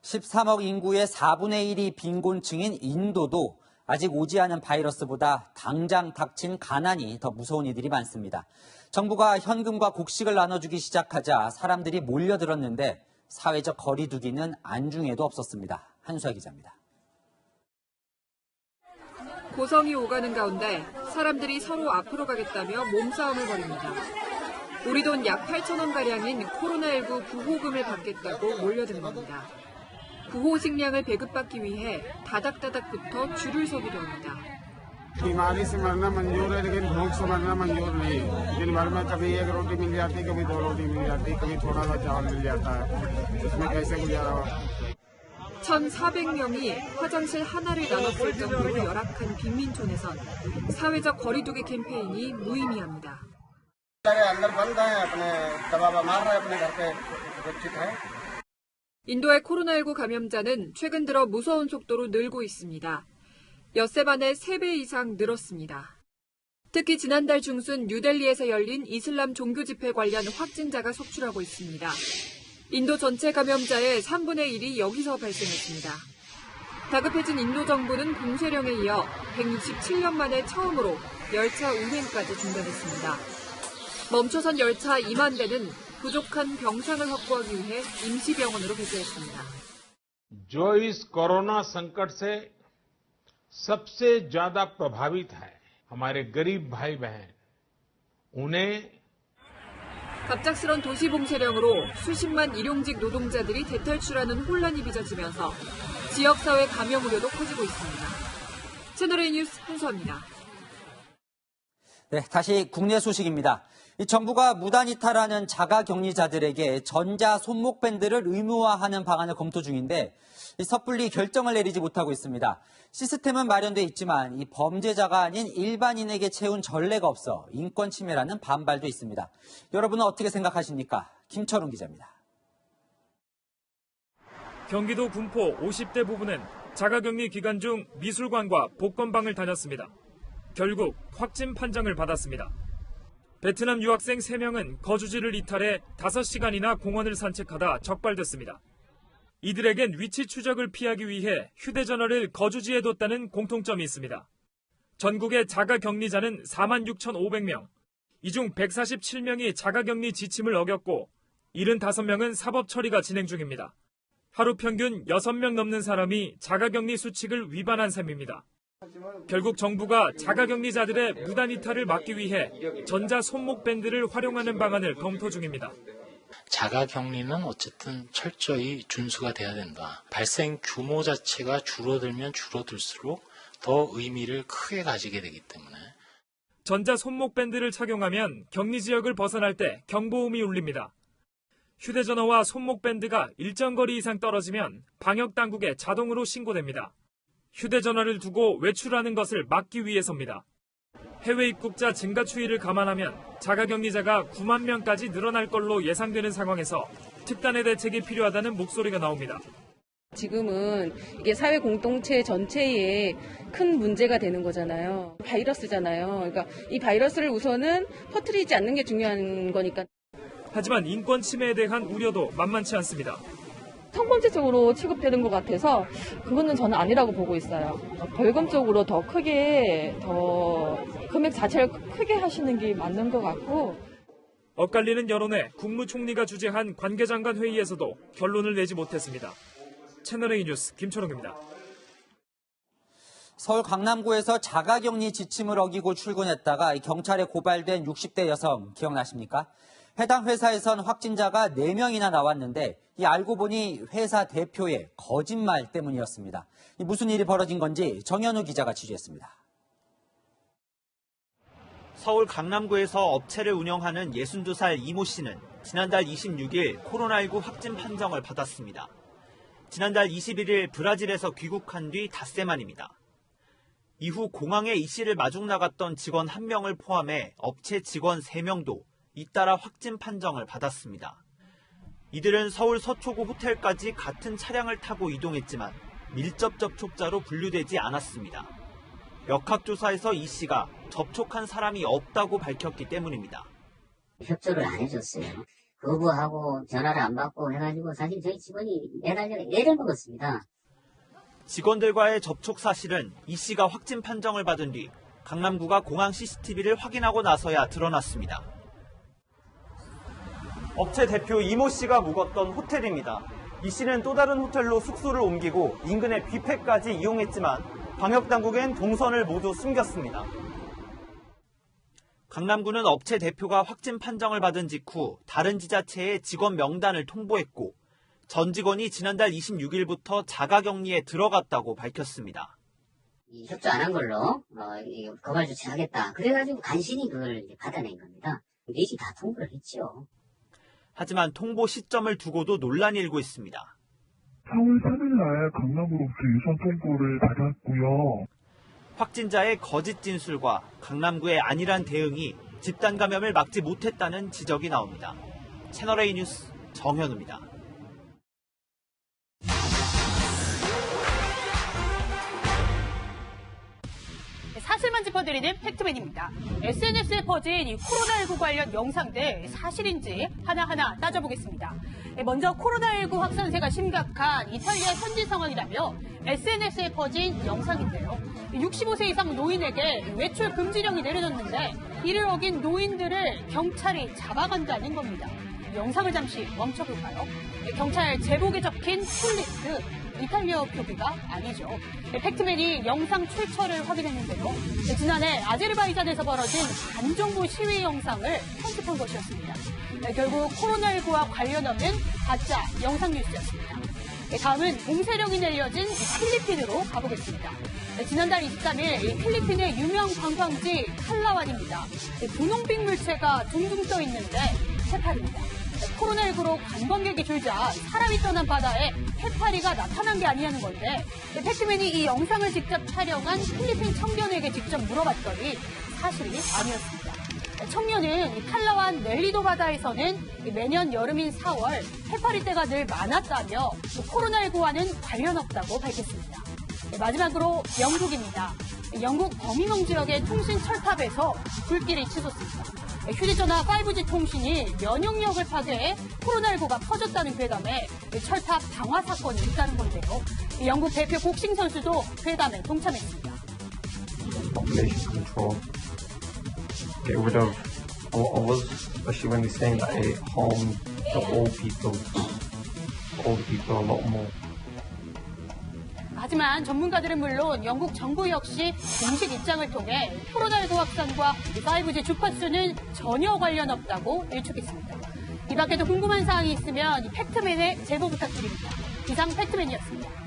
[SPEAKER 3] 13억 인구의 4분의 1이 빈곤층인 인도도 아직 오지 않은 바이러스보다 당장 닥친 가난이 더 무서운 이들이 많습니다. 정부가 현금과 곡식을 나눠주기 시작하자 사람들이 몰려들었는데 사회적 거리 두기는 안중에도 없었습니다. 한수아 기자입니다.
[SPEAKER 2] 고성이 오가는 가운데 사람들이 서로 앞으로 가겠다며 몸싸움을 벌입니다. 우리 돈 약 8,000원가량인 코로나19 구호금을 받겠다고 몰려든 겁니다. 구호 식량을 배급받기 위해 다닥다닥부터 줄을 서기도 합니다.
[SPEAKER 28] बीमारी से मरना मंजूर है लेकिन भूख से मरना मंजूर नहीं है। दिन भर में कभी 1 रोटी मिल जाती, कभी 2 रोटी मिल जाती, कभी थोड़ा सा चावल मिल जाता है। इसमें कैसे गुजारा हो?
[SPEAKER 2] 1,400명이 화장실 하나를 나눴을 정도로 열악한 빈민촌에선 사회적 거리두기 캠페인이 무의미합니다.
[SPEAKER 28] अंदर बंद है, अपने दबाव मार रहे हैं, अपने घर पे सुरक्षित है।
[SPEAKER 2] 인도의 코로나19 감염자는 최근 들어 무서운 속도로 늘고 있습니다. 엿새 만에 3배 이상 늘었습니다. 특히 지난달 중순 뉴델리에서 열린 이슬람 종교 집회 관련 확진자가 속출하고 있습니다. 인도 전체 감염자의 3분의 1이 여기서 발생했습니다. 다급해진 인도 정부는 봉쇄령에 이어 167년 만에 처음으로 열차 운행까지 중단했습니다. 멈춰선 열차 2만 대는 부족한 병상을 확보하기 위해 임시병원으로 배제했습니다.
[SPEAKER 14] जो इस कोरोना संकट से सबसे ज्यादा प्रभावित है हमारे गरीब भाई बहन उन्हें
[SPEAKER 2] 갑작스런 도시 봉쇄령으로 수십만 일용직 노동자들이 대탈출하는 혼란이 빚어지면서 지역사회 감염 우려도 커지고 있습니다. 채널A 뉴스 한수아입니다.
[SPEAKER 3] 네, 다시 국내 소식입니다. 이 정부가 무단 이탈하는 자가격리자들에게 전자 손목밴드를 의무화하는 방안을 검토 중인데 섣불리 결정을 내리지 못하고 있습니다. 시스템은 마련돼 있지만 이 범죄자가 아닌 일반인에게 채운 전례가 없어 인권 침해라는 반발도 있습니다. 여러분은 어떻게 생각하십니까? 김철웅 기자입니다.
[SPEAKER 15] 경기도 군포 50대 부부는 자가격리 기간 중 미술관과 복권방을 다녔습니다. 결국 확진 판정을 받았습니다. 베트남 유학생 3명은 거주지를 이탈해 5시간이나 공원을 산책하다 적발됐습니다. 이들에겐 위치 추적을 피하기 위해 휴대전화를 거주지에 뒀다는 공통점이 있습니다. 전국의 자가격리자는 46,500명, 이 중 147명이 자가격리 지침을 어겼고 75명은 사법 처리가 진행 중입니다. 하루 평균 6명 넘는 사람이 자가격리 수칙을 위반한 셈입니다. 결국 정부가 자가격리자들의 무단 이탈을 막기 위해 전자 손목밴드를 활용하는 방안을 검토 중입니다.
[SPEAKER 16] 자가격리는 어쨌든 철저히 준수가 돼야 된다. 발생 규모 자체가 줄어들면 줄어들수록 더 의미를 크게 가지게 되기 때문에.
[SPEAKER 15] 전자 손목밴드를 착용하면 격리 지역을 벗어날 때 경보음이 울립니다. 휴대전화와 손목밴드가 일정 거리 이상 떨어지면 방역당국에 자동으로 신고됩니다. 휴대전화를 두고 외출하는 것을 막기 위해서입니다. 해외 입국자 증가 추이를 감안하면 자가격리자가 9만 명까지 늘어날 걸로 예상되는 상황에서 특단의 대책이 필요하다는 목소리가 나옵니다.
[SPEAKER 17] 지금은 이게 사회 공동체 전체에 큰 문제가 되는 거잖아요. 바이러스잖아요. 그러니까 이 바이러스를 우선은 퍼뜨리지 않는 게 중요한 거니까.
[SPEAKER 15] 하지만 인권 침해에 대한 우려도 만만치 않습니다.
[SPEAKER 17] 성범죄적으로 취급되는 것 같아서 그거는 저는 아니라고 보고 있어요. 벌금 쪽으로 더 크게, 더 금액 자체를 크게 하시는 게 맞는 것 같고.
[SPEAKER 15] 엇갈리는 여론에 국무총리가 주재한 관계장관 회의에서도 결론을 내지 못했습니다. 채널A 뉴스 김철웅입니다.
[SPEAKER 3] 서울 강남구에서 자가격리 지침을 어기고 출근했다가 경찰에 고발된 60대 여성 기억나십니까? 해당 회사에선 확진자가 4명이나 나왔는데 이 알고 보니 회사 대표의 거짓말 때문이었습니다. 무슨 일이 벌어진 건지 정현우 기자가 취재했습니다.
[SPEAKER 19] 서울 강남구에서 업체를 운영하는 62살 이모 씨는 지난달 26일 코로나19 확진 판정을 받았습니다. 지난달 21일 브라질에서 귀국한 뒤 닷새 만입니다. 이후 공항에 이 씨를 마중 나갔던 직원 1명을 포함해 업체 직원 3명도 잇따라 확진 판정을 받았습니다. 이들은 서울 서초구 호텔까지 같은 차량을 타고 이동했지만 밀접 접촉자로 분류되지 않았습니다. 역학조사에서 이 씨가 접촉한 사람이 없다고 밝혔기 때문입니다.
[SPEAKER 20] 협조를 안 해줬어요. 거부하고 전화를 안 받고 해가지고 사실 저희 직원이 매달 애를 먹었습니다.
[SPEAKER 19] 직원들과의 접촉 사실은 이 씨가 확진 판정을 받은 뒤 강남구가 공항 CCTV를 확인하고 나서야 드러났습니다. 업체 대표 이모 씨가 묵었던 호텔입니다. 이 씨는 또 다른 호텔로 숙소를 옮기고 인근의 뷔페까지 이용했지만 방역당국엔 동선을 모두 숨겼습니다. 강남구는 업체 대표가 확진 판정을 받은 직후 다른 지자체에 직원 명단을 통보했고 전 직원이 지난달 26일부터 자가격리에 들어갔다고 밝혔습니다.
[SPEAKER 20] 협조 안 한 걸로 고발 조치하겠다. 그래가지고 간신히 그걸 받아낸 겁니다. 넷이 다 통보를 했죠.
[SPEAKER 19] 하지만 통보 시점을 두고도 논란이 일고 있습니다.
[SPEAKER 22] 4월 3일날 강남으로부터 유선 통보를 받았고요.
[SPEAKER 19] 확진자의 거짓 진술과 강남구의 안일한 대응이 집단 감염을 막지 못했다는 지적이 나옵니다. 채널A 뉴스 정현우입니다.
[SPEAKER 1] 알려드리는 팩트맨입니다. SNS에 퍼진 이 코로나19 관련 영상들 사실인지 하나하나 따져보겠습니다. 먼저 코로나19 확산세가 심각한 이탈리아 현지 상황이라며 SNS에 퍼진 영상인데요. 65세 이상 노인에게 외출 금지령이 내려졌는데 이를 어긴 노인들을 경찰이 잡아간다는 겁니다. 영상을 잠시 멈춰볼까요? 경찰 제복에 적힌 폴리스, 이탈리아 표기가 아니죠. 팩트맨이 영상 출처를 확인했는데요. 지난해 아제르바이잔에서 벌어진 반정부 시위 영상을 편집한 것이었습니다. 결국 코로나19와 관련 없는 가짜 영상 뉴스였습니다. 다음은 봉쇄령이 내려진 필리핀으로 가보겠습니다. 지난달 23일 필리핀의 유명 관광지 칼라완입니다. 분홍빛 물체가 둥둥 떠 있는데 해파리입니다. 코로나19로 관광객이 줄자 사람이 떠난 바다에 해파리가 나타난 게 아니냐는 건데 팩트맨이 이 영상을 직접 촬영한 필리핀 청년에게 직접 물어봤더니 사실이 아니었습니다. 청년은 칼라완 넬리도 바다에서는 매년 여름인 4월 해파리떼가 늘 많았다며 코로나19와는 관련 없다고 밝혔습니다. 마지막으로 영국입니다. 영국 버밍엄 지역의 통신 철탑에서 불길이 치솟습니다. 휴대전화 5G 통신이 면역력을 파괴해 코로나19가 퍼졌다는 괴담에 철탑 방화 사건이 있다는 건데요. 영국 대표 복싱 선수도 괴담에 동참했습니다.
[SPEAKER 6] Population control. Get rid of others, especially when they're saying that it harms the old people. Old people a lot more.
[SPEAKER 1] 하지만 전문가들은 물론 영국 정부 역시 공식 입장을 통해 코로나19 확산과 5G 주파수는 전혀 관련 없다고 일축했습니다. 이 밖에도 궁금한 사항이 있으면 팩트맨에 제보 부탁드립니다. 이상 팩트맨이었습니다.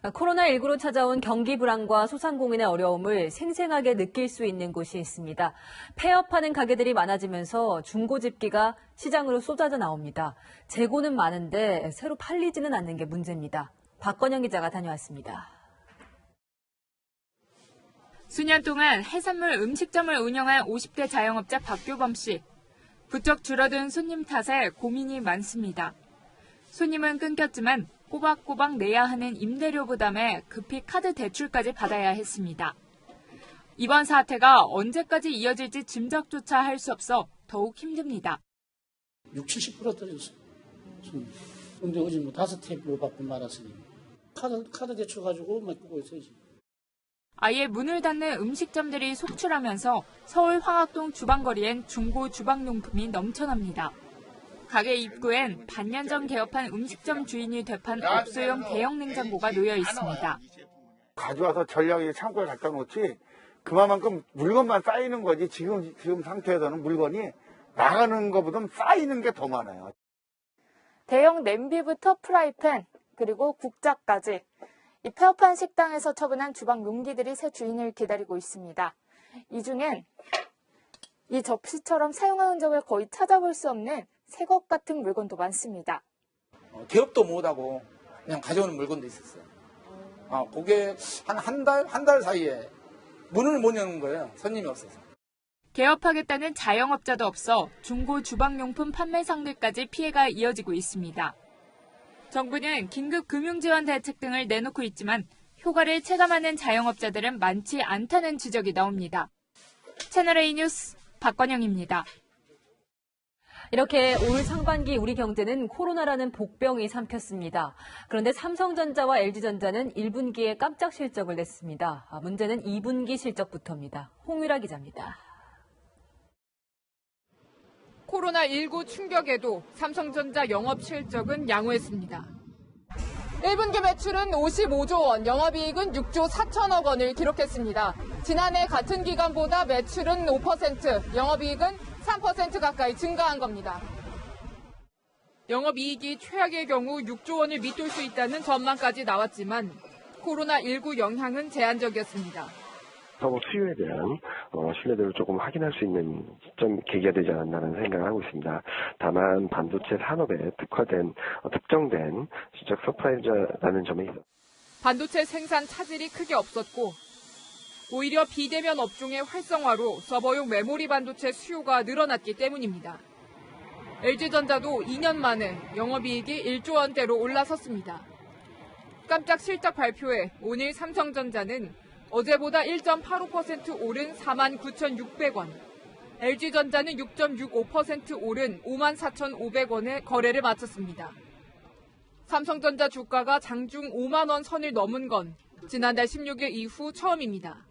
[SPEAKER 7] 코로나19로 찾아온 경기 불황과 소상공인의 어려움을 생생하게 느낄 수 있는 곳이 있습니다. 폐업하는 가게들이 많아지면서 중고집기가 시장으로 쏟아져 나옵니다. 재고는 많은데 새로 팔리지는 않는 게 문제입니다. 박건영 기자가 다녀왔습니다.
[SPEAKER 21] 수년 동안 해산물 음식점을 운영한 50대 자영업자 박교범 씨. 부쩍 줄어든 손님 탓에 고민이 많습니다. 손님은 끊겼지만 꼬박꼬박 내야 하는 임대료 부담에 급히 카드 대출까지 받아야 했습니다. 이번 사태가 언제까지 이어질지 짐작조차 할 수 없어 더욱 힘듭니다.
[SPEAKER 23] 60, 70% 떨어졌어요. 근데 어제 5탭으로 받고 말았으니 카드 대출 가지고 막 끄고 있어요.
[SPEAKER 21] 아예 문을 닫는 음식점들이 속출하면서 서울 황학동 주방거리엔 중고 주방용품이 넘쳐납니다. 가게 입구엔 반년 전 개업한 음식점 주인이 되판 업소용 대형 냉장고가 놓여 있습니다.
[SPEAKER 24] 가져와서 전략에 창고에 갖다 놓지 그만큼 물건만 쌓이는 거지 지금 상태에서는 물건이 나가는 것보다 쌓이는 게 더 많아요.
[SPEAKER 25] 대형 냄비부터 프라이팬 그리고 국자까지 이 폐업한 식당에서 처분한 주방 용기들이 새 주인을 기다리고 있습니다. 이 중엔 이 접시처럼 사용한 흔적을 거의 찾아볼 수 없는 새것 같은 물건도 많습니다.
[SPEAKER 26] 개업도 못하고 그냥 가져오는 물건도 있었어요. 그게 한 달 사이에 문을 못 여는 거예요. 손님이 없어서.
[SPEAKER 21] 개업하겠다는 자영업자도 없어 중고 주방용품 판매상들까지 피해가 이어지고 있습니다. 정부는 긴급 금융지원 대책 등을 내놓고 있지만 효과를 체감하는 자영업자들은 많지 않다는 지적이 나옵니다. 채널A 뉴스 박건영입니다.
[SPEAKER 7] 이렇게 올 상반기 우리 경제는 코로나라는 복병이 삼켰습니다. 그런데 삼성전자와 LG전자는 1분기에 깜짝 실적을 냈습니다. 문제는 2분기 실적부터입니다. 홍유라 기자입니다.
[SPEAKER 29] 코로나19 충격에도 삼성전자 영업 실적은 양호했습니다. 1분기 매출은 55조 원, 영업이익은 6조 4천억 원을 기록했습니다. 지난해 같은 기간보다 매출은 5%, 영업이익은 3% 가까이 증가한 겁니다. 영업이익이 최악의 경우 6조 원을 밑돌 수 있다는 전망까지 나왔지만 코로나19 영향은 제한적이었습니다.
[SPEAKER 30] 서버 수요에 대한 신뢰도를 조금 확인할 수 있는 시점 계기가 되지 않았나라는 생각을 하고 있습니다. 다만 반도체 산업에 특화된 특정된 실적 서프라이즈라는 점에 있어
[SPEAKER 29] 반도체 생산 차질이 크게 없었고 오히려 비대면 업종의 활성화로 서버용 메모리 반도체 수요가 늘어났기 때문입니다. LG전자도 2년 만에 영업이익이 1조 원대로 올라섰습니다. 깜짝 실적 발표에 오늘 삼성전자는 어제보다 1.85% 오른 49,600원. LG전자는 6.65% 오른 54,500원에 거래를 마쳤습니다. 삼성전자 주가가 장중 5만 원 선을 넘은 건 지난달 16일 이후 처음입니다.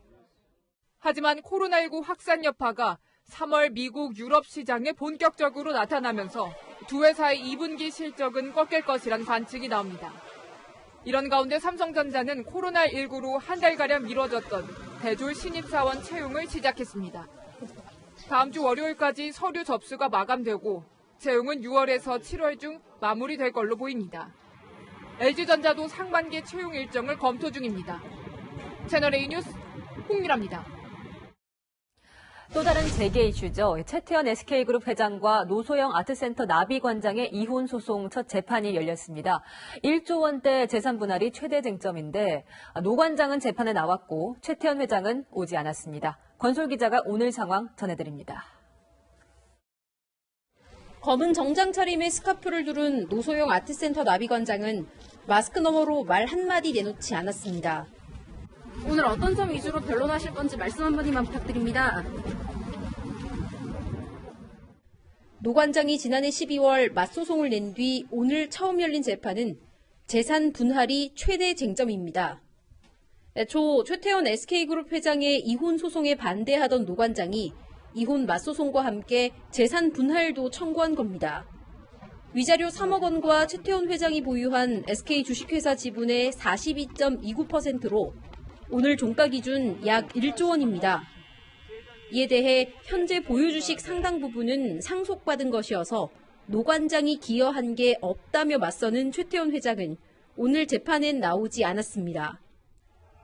[SPEAKER 29] 하지만 코로나19 확산 여파가 3월 미국 유럽 시장에 본격적으로 나타나면서 두 회사의 2분기 실적은 꺾일 것이란 관측이 나옵니다. 이런 가운데 삼성전자는 코로나19로 한 달가량 미뤄졌던 대졸 신입사원 채용을 시작했습니다. 다음 주 월요일까지 서류 접수가 마감되고 채용은 6월에서 7월 중 마무리될 걸로 보입니다. LG전자도 상반기 채용 일정을 검토 중입니다. 채널A 뉴스 홍미라입니다.
[SPEAKER 7] 또 다른 재계 이슈죠. 최태원 SK그룹 회장과 노소영 아트센터 나비관장의 이혼 소송 첫 재판이 열렸습니다. 1조 원대 재산 분할이 최대 쟁점인데 노 관장은 재판에 나왔고 최태원 회장은 오지 않았습니다. 권솔 기자가 오늘 상황 전해드립니다.
[SPEAKER 4] 검은 정장 차림에 스카프를 두른 노소영 아트센터 나비관장은 마스크 너머로 말 한마디 내놓지 않았습니다. 오늘 어떤 점 위주로 변론하실 건지 말씀 한마디만 부탁드립니다. 노 관장이 지난해 12월 맞소송을 낸 뒤 오늘 처음 열린 재판은 재산 분할이 최대 쟁점입니다. 초 최태원 SK그룹 회장의 이혼 소송에 반대하던 노 관장이 이혼 맞소송과 함께 재산 분할도 청구한 겁니다. 위자료 3억 원과 최태원 회장이 보유한 SK 주식회사 지분의 42.29%로 오늘 종가 기준 약 1조 원입니다. 이에 대해 현재 보유 주식 상당 부분은 상속받은 것이어서 노 관장이 기여한 게 없다며 맞서는 최태원 회장은 오늘 재판엔 나오지 않았습니다.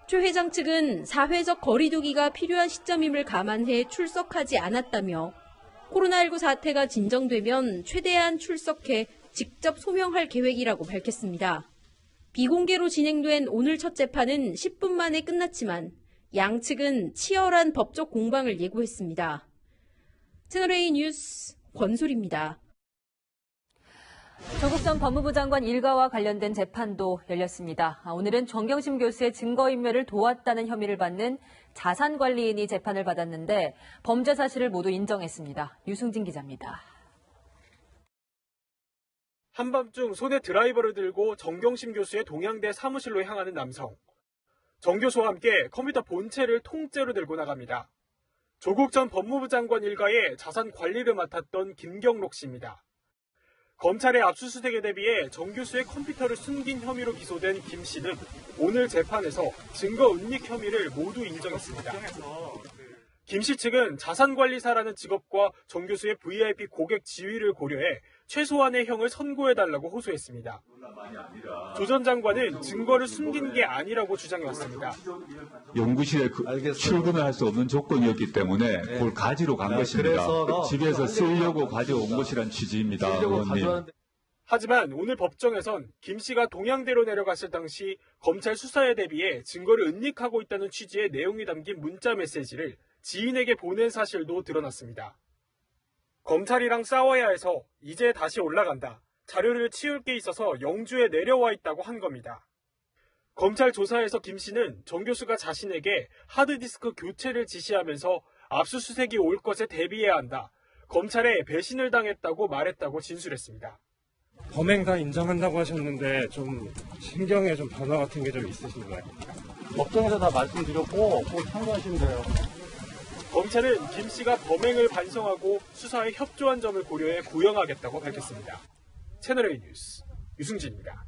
[SPEAKER 4] 최 회장 측은 사회적 거리 두기가 필요한 시점임을 감안해 출석하지 않았다며 코로나19 사태가 진정되면 최대한 출석해 직접 소명할 계획이라고 밝혔습니다. 비공개로 진행된 오늘 첫 재판은 10분 만에 끝났지만 양측은 치열한 법적 공방을 예고했습니다. 채널A 뉴스 권솔입니다.
[SPEAKER 7] 조국 전 법무부 장관 일가와 관련된 재판도 열렸습니다. 오늘은 정경심 교수의 증거인멸을 도왔다는 혐의를 받는 자산관리인이 재판을 받았는데 범죄 사실을 모두 인정했습니다. 유승진 기자입니다.
[SPEAKER 5] 한밤중 손에 드라이버를 들고 정경심 교수의 동양대 사무실로 향하는 남성. 정 교수와 함께 컴퓨터 본체를 통째로 들고 나갑니다. 조국 전 법무부 장관 일가의 자산 관리를 맡았던 김경록 씨입니다. 검찰의 압수수색에 대비해 정 교수의 컴퓨터를 숨긴 혐의로 기소된 김 씨는 오늘 재판에서 증거 은닉 혐의를 모두 인정했습니다. 김 씨 측은 자산관리사라는 직업과 정 교수의 VIP 고객 지위를 고려해 최소한의 형을 선고해달라고 호소했습니다. 조 전 장관은 증거를 숨긴 게 아니라고 주장해왔습니다.
[SPEAKER 8] 연구실에 출근을 할 수 없는 조건이었기 때문에 그걸 가지러 간 것입니다. 집에서 쓰려고 가져온 것이란 취지입니다, 의원님.
[SPEAKER 5] 하지만 오늘 법정에선 김 씨가 동양대로 내려갔을 당시 검찰 수사에 대비해 증거를 은닉하고 있다는 취지의 내용이 담긴 문자 메시지를 지인에게 보낸 사실도 드러났습니다. 검찰이랑 싸워야 해서 이제 다시 올라간다. 자료를 치울 게 있어서 영주에 내려와 있다고 한 겁니다. 검찰 조사에서 김 씨는 정 교수가 자신에게 하드디스크 교체를 지시하면서 압수수색이 올 것에 대비해야 한다. 검찰에 배신을 당했다고 말했다고 진술했습니다.
[SPEAKER 9] 범행 다 인정한다고 하셨는데 좀 신경에 좀 변화 같은 게 좀 있으신가요? 법정에서 다 말씀드렸고 꼭 참고하시면 돼요.
[SPEAKER 5] 검찰은 김 씨가 범행을 반성하고 수사에 협조한 점을 고려해 구형하겠다고 밝혔습니다. 채널A 뉴스 유승진입니다.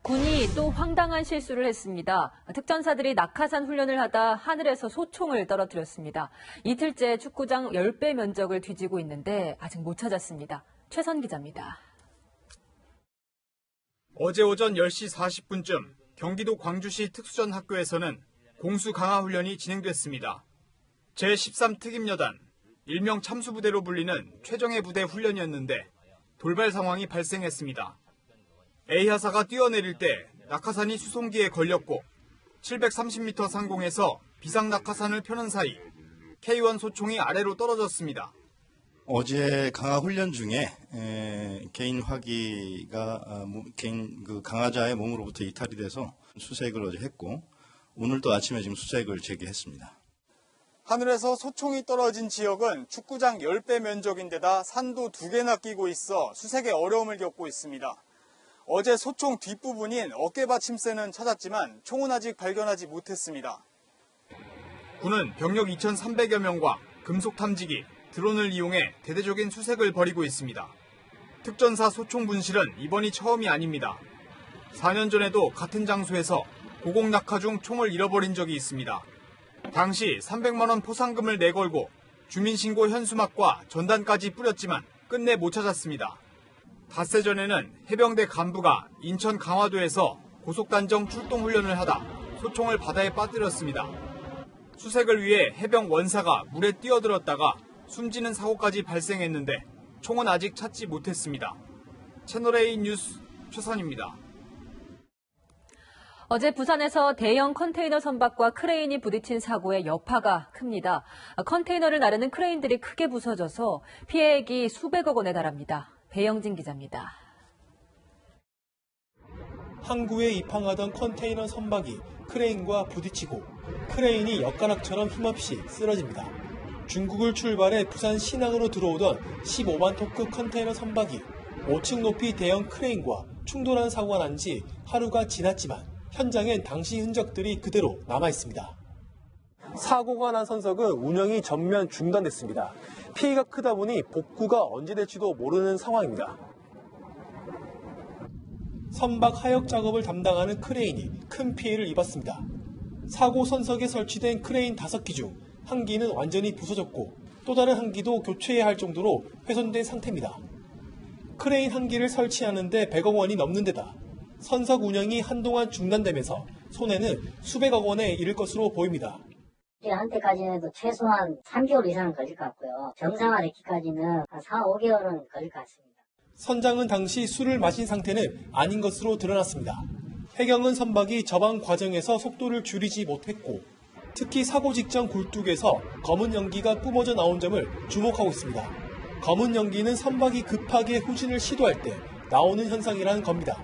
[SPEAKER 7] 군이 또 황당한 실수를 했습니다. 특전사들이 낙하산 훈련을 하다 하늘에서 소총을 떨어뜨렸습니다. 이틀째 축구장 10배 면적을 뒤지고 있는데 아직 못 찾았습니다. 최선 기자입니다.
[SPEAKER 10] 어제 오전 10시 40분쯤 경기도 광주시 특수전 학교에서는 공수 강화 훈련이 진행됐습니다. 제13특임여단, 일명 참수부대로 불리는 최정예 부대 훈련이었는데 돌발 상황이 발생했습니다. A하사가 뛰어내릴 때 낙하산이 수송기에 걸렸고 730m 상공에서 비상낙하산을 펴는 사이 K1 소총이 아래로 떨어졌습니다.
[SPEAKER 11] 어제 강화 훈련 중에 개인 화기가 개인 강화자의 몸으로부터 이탈이 돼서 수색을 어제 했고 오늘 또 아침에 지금 수색을 재개했습니다.
[SPEAKER 10] 하늘에서 소총이 떨어진 지역은 축구장 10배 면적인데다 산도 2개나 끼고 있어 수색에 어려움을 겪고 있습니다. 어제 소총 뒷부분인 어깨 받침새는 찾았지만 총은 아직 발견하지 못했습니다. 군은 병력 2,300여 명과 금속 탐지기, 드론을 이용해 대대적인 수색을 벌이고 있습니다. 특전사 소총 분실은 이번이 처음이 아닙니다. 4년 전에도 같은 장소에서 고공 낙하 중 총을 잃어버린 적이 있습니다. 당시 300만 원 포상금을 내걸고 주민신고 현수막과 전단까지 뿌렸지만 끝내 못 찾았습니다. 닷새 전에는 해병대 간부가 인천 강화도에서 고속단정 출동훈련을 하다 소총을 바다에 빠뜨렸습니다. 수색을 위해 해병 원사가 물에 뛰어들었다가 숨지는 사고까지 발생했는데 총은 아직 찾지 못했습니다. 채널A 뉴스 최선입니다.
[SPEAKER 7] 어제 부산에서 대형 컨테이너 선박과 크레인이 부딪힌 사고의 여파가 큽니다. 컨테이너를 나르는 크레인들이 크게 부서져서 피해액이 수백억 원에 달합니다. 배영진 기자입니다.
[SPEAKER 2] 항구에 입항하던 컨테이너 선박이 크레인과 부딪히고 크레인이 엿가락처럼 힘없이 쓰러집니다. 중국을 출발해 부산 신항으로 들어오던 15만 톤급 컨테이너 선박이 5층 높이 대형 크레인과 충돌한 사고가 난 지 하루가 지났지만 현장엔 당시 흔적들이 그대로 남아있습니다. 사고가 난 선석은 운영이 전면 중단됐습니다. 피해가 크다 보니 복구가 언제 될지도 모르는 상황입니다. 선박 하역 작업을 담당하는 크레인이 큰 피해를 입었습니다. 사고 선석에 설치된 크레인 5기 중 1기는 완전히 부서졌고 또 다른 1기도 교체해야 할 정도로 훼손된 상태입니다. 크레인 1기를 설치하는데 100억 원이 넘는 데다 선석 운영이 한동안 중단되면서 손해는 수백억 원에 이를 것으로 보입니다.
[SPEAKER 20] 한때까지는 해도 최소한 3개월 이상은 걸릴 것 같고요. 정상화되기까지는 한 4, 5개월은 걸릴 것 같습니다.
[SPEAKER 2] 선장은 당시 술을 마신 상태는 아닌 것으로 드러났습니다. 해경은 선박이 접항 과정에서 속도를 줄이지 못했고 특히 사고 직전 굴뚝에서 검은 연기가 뿜어져 나온 점을 주목하고 있습니다. 검은 연기는 선박이 급하게 후진을 시도할 때 나오는 현상이라는 겁니다.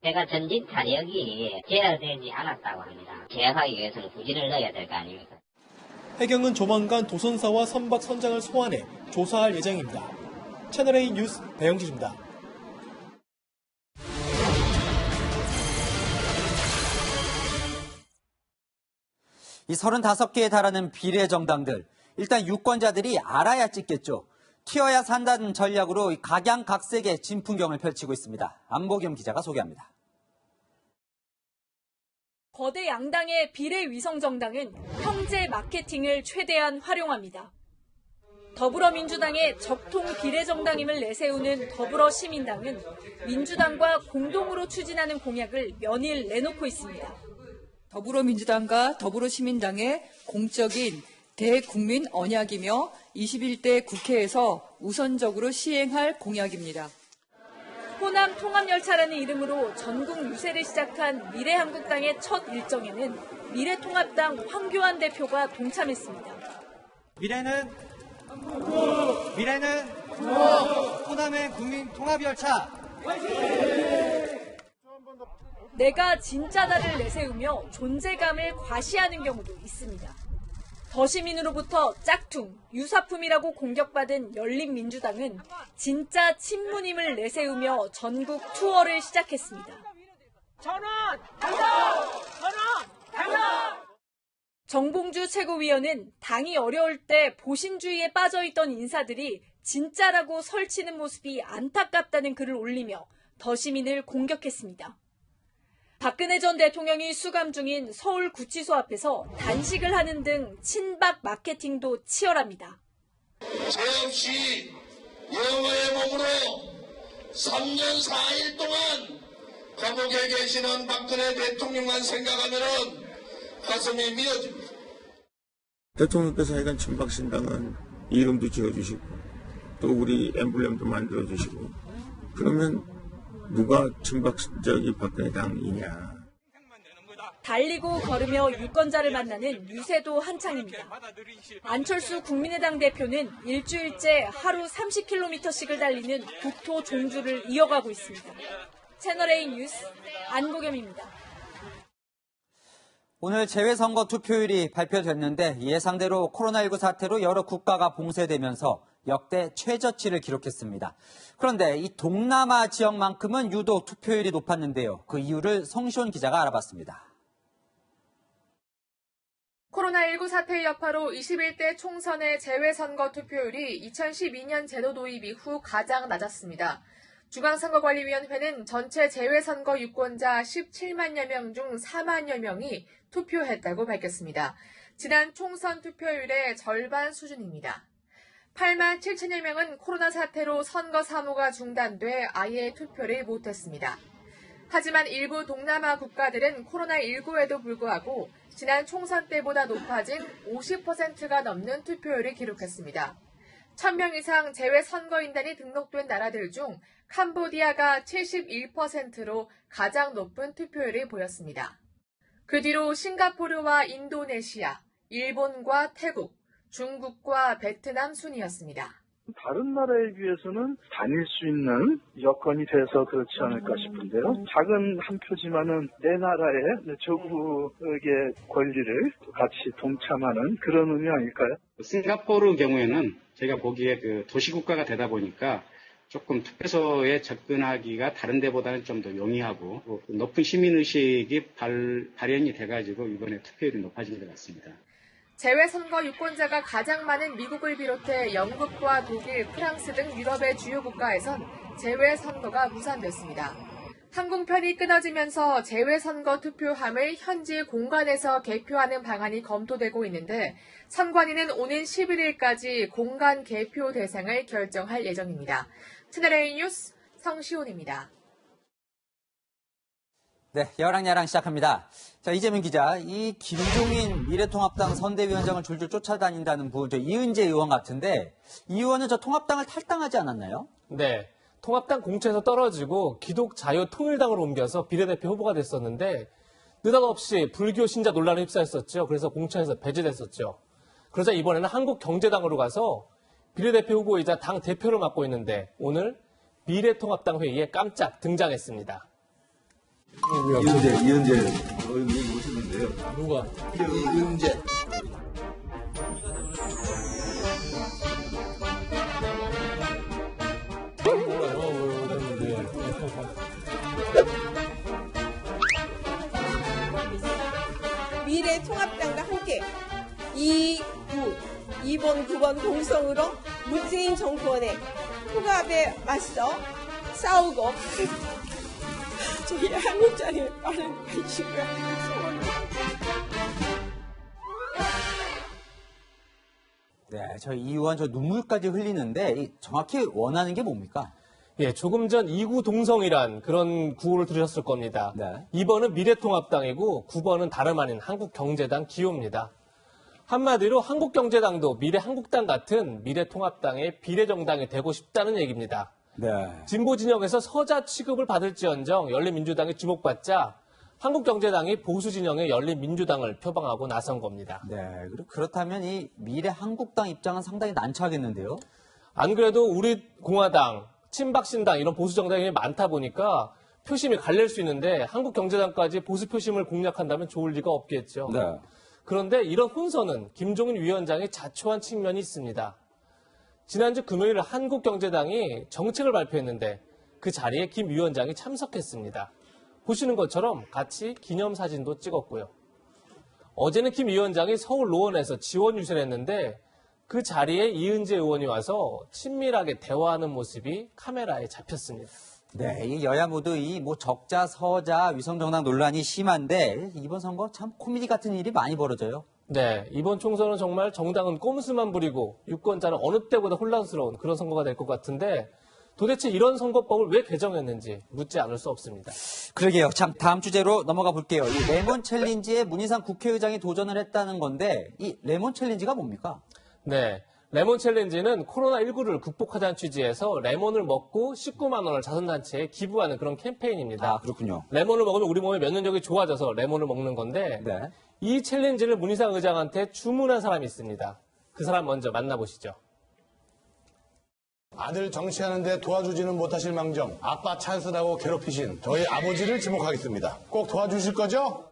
[SPEAKER 20] 제가 전진 타력이 제어되지 않았다고 합니다. 제어하기 위해서는 후진을 넣어야 될 거 아닙니까?
[SPEAKER 2] 해경은 조만간 도선사와 선박 선장을 소환해 조사할 예정입니다. 채널A 뉴스 배영진입니다.
[SPEAKER 3] 이 35개에 달하는 비례정당들, 일단 유권자들이 알아야 찍겠죠. 튀어야 산다는 전략으로 각양각색의 진풍경을 펼치고 있습니다. 안보겸 기자가 소개합니다.
[SPEAKER 12] 거대 양당의 비례 위성 정당은 형제 마케팅을 최대한 활용합니다. 더불어민주당의 적통 비례 정당임을 내세우는 더불어시민당은 민주당과 공동으로 추진하는 공약을 연일 내놓고 있습니다.
[SPEAKER 13] 더불어민주당과 더불어시민당의 공적인 대국민 언약이며 21대 국회에서 우선적으로 시행할 공약입니다.
[SPEAKER 12] 호남 통합열차라는 이름으로 전국 유세를 시작한 미래한국당의 첫 일정에는 미래통합당 황교안 대표가 동참했습니다.
[SPEAKER 14] 미래는 호남의 국민 통합열차.
[SPEAKER 12] 내가 진짜다를 내세우며 존재감을 과시하는 경우도 있습니다. 더시민으로부터 짝퉁, 유사품이라고 공격받은 열린민주당은 진짜 친문임을 내세우며 전국 투어를 시작했습니다.
[SPEAKER 15] 전원! 달려! 전원! 달려!
[SPEAKER 12] 정봉주 최고위원은 당이 어려울 때 보신주의에 빠져있던 인사들이 진짜라고 설치는 모습이 안타깝다는 글을 올리며 더시민을 공격했습니다. 박근혜 전 대통령이 수감 중인 서울구치소 앞에서 단식을 하는 등 친박 마케팅도 치열합니다.
[SPEAKER 16] 죄 없이 영어의 몸으로 3년 4일 동안 감옥에 계시는 박근혜 대통령만 생각하면 가슴이 미어집니다.
[SPEAKER 17] 대통령께서 하여간 친박신당은 이름도 지어주시고 또 우리 엠블렘도 만들어주시고 그러면 누가 친박적이 박근혜 당이냐.
[SPEAKER 12] 달리고 걸으며 유권자를 만나는 유세도 한창입니다. 안철수 국민의당 대표는 일주일째 하루 30km씩을 달리는 국토 종주를 이어가고 있습니다. 채널A 뉴스 안보겸입니다.
[SPEAKER 3] 오늘 재외선거 투표율이 발표됐는데 예상대로 코로나19 사태로 여러 국가가 봉쇄되면서 역대 최저치를 기록했습니다. 그런데 이 동남아 지역만큼은 유독 투표율이 높았는데요. 그 이유를 성시온 기자가 알아봤습니다.
[SPEAKER 21] 코로나19 사태의 여파로 21대 총선의 재외선거 투표율이 2012년 제도 도입 이후 가장 낮았습니다. 중앙선거관리위원회는 전체 재외선거 유권자 17만여 명 중 4만여 명이 투표했다고 밝혔습니다. 지난 총선 투표율의 절반 수준입니다. 8만 7천여 명은 코로나 사태로 선거 사무가 중단돼 아예 투표를 못했습니다. 하지만 일부 동남아 국가들은 코로나19에도 불구하고 지난 총선 때보다 높아진 50%가 넘는 투표율을 기록했습니다. 1000명 이상 재외선거인단이 등록된 나라들 중 캄보디아가 71%로 가장 높은 투표율을 보였습니다. 그 뒤로 싱가포르와 인도네시아, 일본과 태국, 중국과 베트남 순이었습니다.
[SPEAKER 1] 다른 나라에 비해서는 다닐 수 있는 여건이 돼서 그렇지 않을까 싶은데요. 작은 한 표지만은 내 나라의 조국의 권리를 같이 동참하는 그런 의미 아닐까요?
[SPEAKER 6] 싱가포르 경우에는 제가 보기에 그 도시국가가 되다 보니까 조금 투표소에 접근하기가 다른 데보다는 좀 더 용이하고 높은 시민의식이 발현이 돼가지고 이번에 투표율이 높아진 것 같습니다.
[SPEAKER 21] 재외선거 유권자가 가장 많은 미국을 비롯해 영국과 독일, 프랑스 등 유럽의 주요 국가에선 재외선거가 무산됐습니다. 항공편이 끊어지면서 재외선거 투표함을 현지 공간에서 개표하는 방안이 검토되고 있는데 선관위는 오는 11일까지 공간 개표 대상을 결정할 예정입니다. 채널A 뉴스 성시온입니다.
[SPEAKER 3] 네, 여랑야랑 시작합니다. 자, 이재명 기자, 이 김종인 미래통합당 선대위원장을 줄줄 쫓아다닌다는 분, 이은재 의원 같은데 이 의원은 저 통합당을 탈당하지 않았나요?
[SPEAKER 18] 네, 통합당 공천에서 떨어지고 기독자유통일당으로 옮겨서 비례대표 후보가 됐었는데 느닷없이 불교 신자 논란에 휩싸였었죠. 그래서 공천에서 배제됐었죠. 그러자 이번에는 한국경제당으로 가서 비례대표 후보이자 당 대표를 맡고 있는데 오늘 미래통합당 회의에 깜짝 등장했습니다.
[SPEAKER 19] 이은재 의원이 오셨는데요.
[SPEAKER 18] 누가?
[SPEAKER 19] 이은재.
[SPEAKER 22] 미래통합당과 함께 2번, 9번 동성으로 문재인 정권의 통합에 맞서 싸우고 저희 한국장에 빠른 관심을 소원합니다.
[SPEAKER 3] 네, 저 이 의원 눈물까지 흘리는데 정확히 원하는 게 뭡니까?
[SPEAKER 18] 예, 조금 전 2구 동성이란 그런 구호를 들으셨을 겁니다.
[SPEAKER 3] 네.
[SPEAKER 18] 2번은 미래통합당이고 9번은 다름 아닌 한국경제당 기호입니다. 한마디로 한국경제당도 미래한국당 같은 미래통합당의 비례정당이 되고 싶다는 얘기입니다.
[SPEAKER 3] 네.
[SPEAKER 18] 진보 진영에서 서자 취급을 받을지언정 열린민주당이 주목받자 한국경제당이 보수 진영의 열린민주당을 표방하고 나선 겁니다.
[SPEAKER 3] 네, 그렇다면 이 미래한국당 입장은 상당히 난처하겠는데요?
[SPEAKER 18] 안 그래도 우리 공화당, 친박신당 이런 보수 정당이 많다 보니까 표심이 갈릴 수 있는데 한국경제당까지 보수 표심을 공략한다면 좋을 리가 없겠죠.
[SPEAKER 3] 네.
[SPEAKER 18] 그런데 이런 혼선은 김종인 위원장이 자초한 측면이 있습니다. 지난주 금요일 한국경제당이 정책을 발표했는데 그 자리에 김 위원장이 참석했습니다. 보시는 것처럼 같이 기념사진도 찍었고요. 어제는 김 위원장이 서울 노원에서 지원 유세를 했는데 그 자리에 이은재 의원이 와서 친밀하게 대화하는 모습이 카메라에 잡혔습니다.
[SPEAKER 3] 네, 이 여야 모두 적자, 서자, 위성정당 논란이 심한데 이번 선거 참 코미디 같은 일이 많이 벌어져요.
[SPEAKER 18] 네, 이번 총선은 정말 정당은 꼼수만 부리고 유권자는 어느 때보다 혼란스러운 그런 선거가 될 것 같은데 도대체 이런 선거법을 왜 개정했는지 묻지 않을 수 없습니다.
[SPEAKER 3] 그러게요. 참 다음 주제로 넘어가 볼게요. 이 레몬 챌린지에 문희상 국회의장이 도전을 했다는 건데 이 레몬 챌린지가 뭡니까?
[SPEAKER 18] 네, 레몬 챌린지는 코로나19를 극복하자는 취지에서 레몬을 먹고 19만 원을 자선단체에 기부하는 그런 캠페인입니다.
[SPEAKER 3] 아, 그렇군요.
[SPEAKER 18] 레몬을 먹으면 우리 몸의 면역력이 좋아져서 레몬을 먹는 건데
[SPEAKER 3] 네.
[SPEAKER 18] 이 챌린지를 문희상 의장한테 주문한 사람이 있습니다. 그 사람 먼저 만나보시죠.
[SPEAKER 23] 아들 정치하는데 도와주지는 못하실 망정 아빠 찬스라고 괴롭히신 저희 아버지를 지목하겠습니다. 꼭 도와주실 거죠?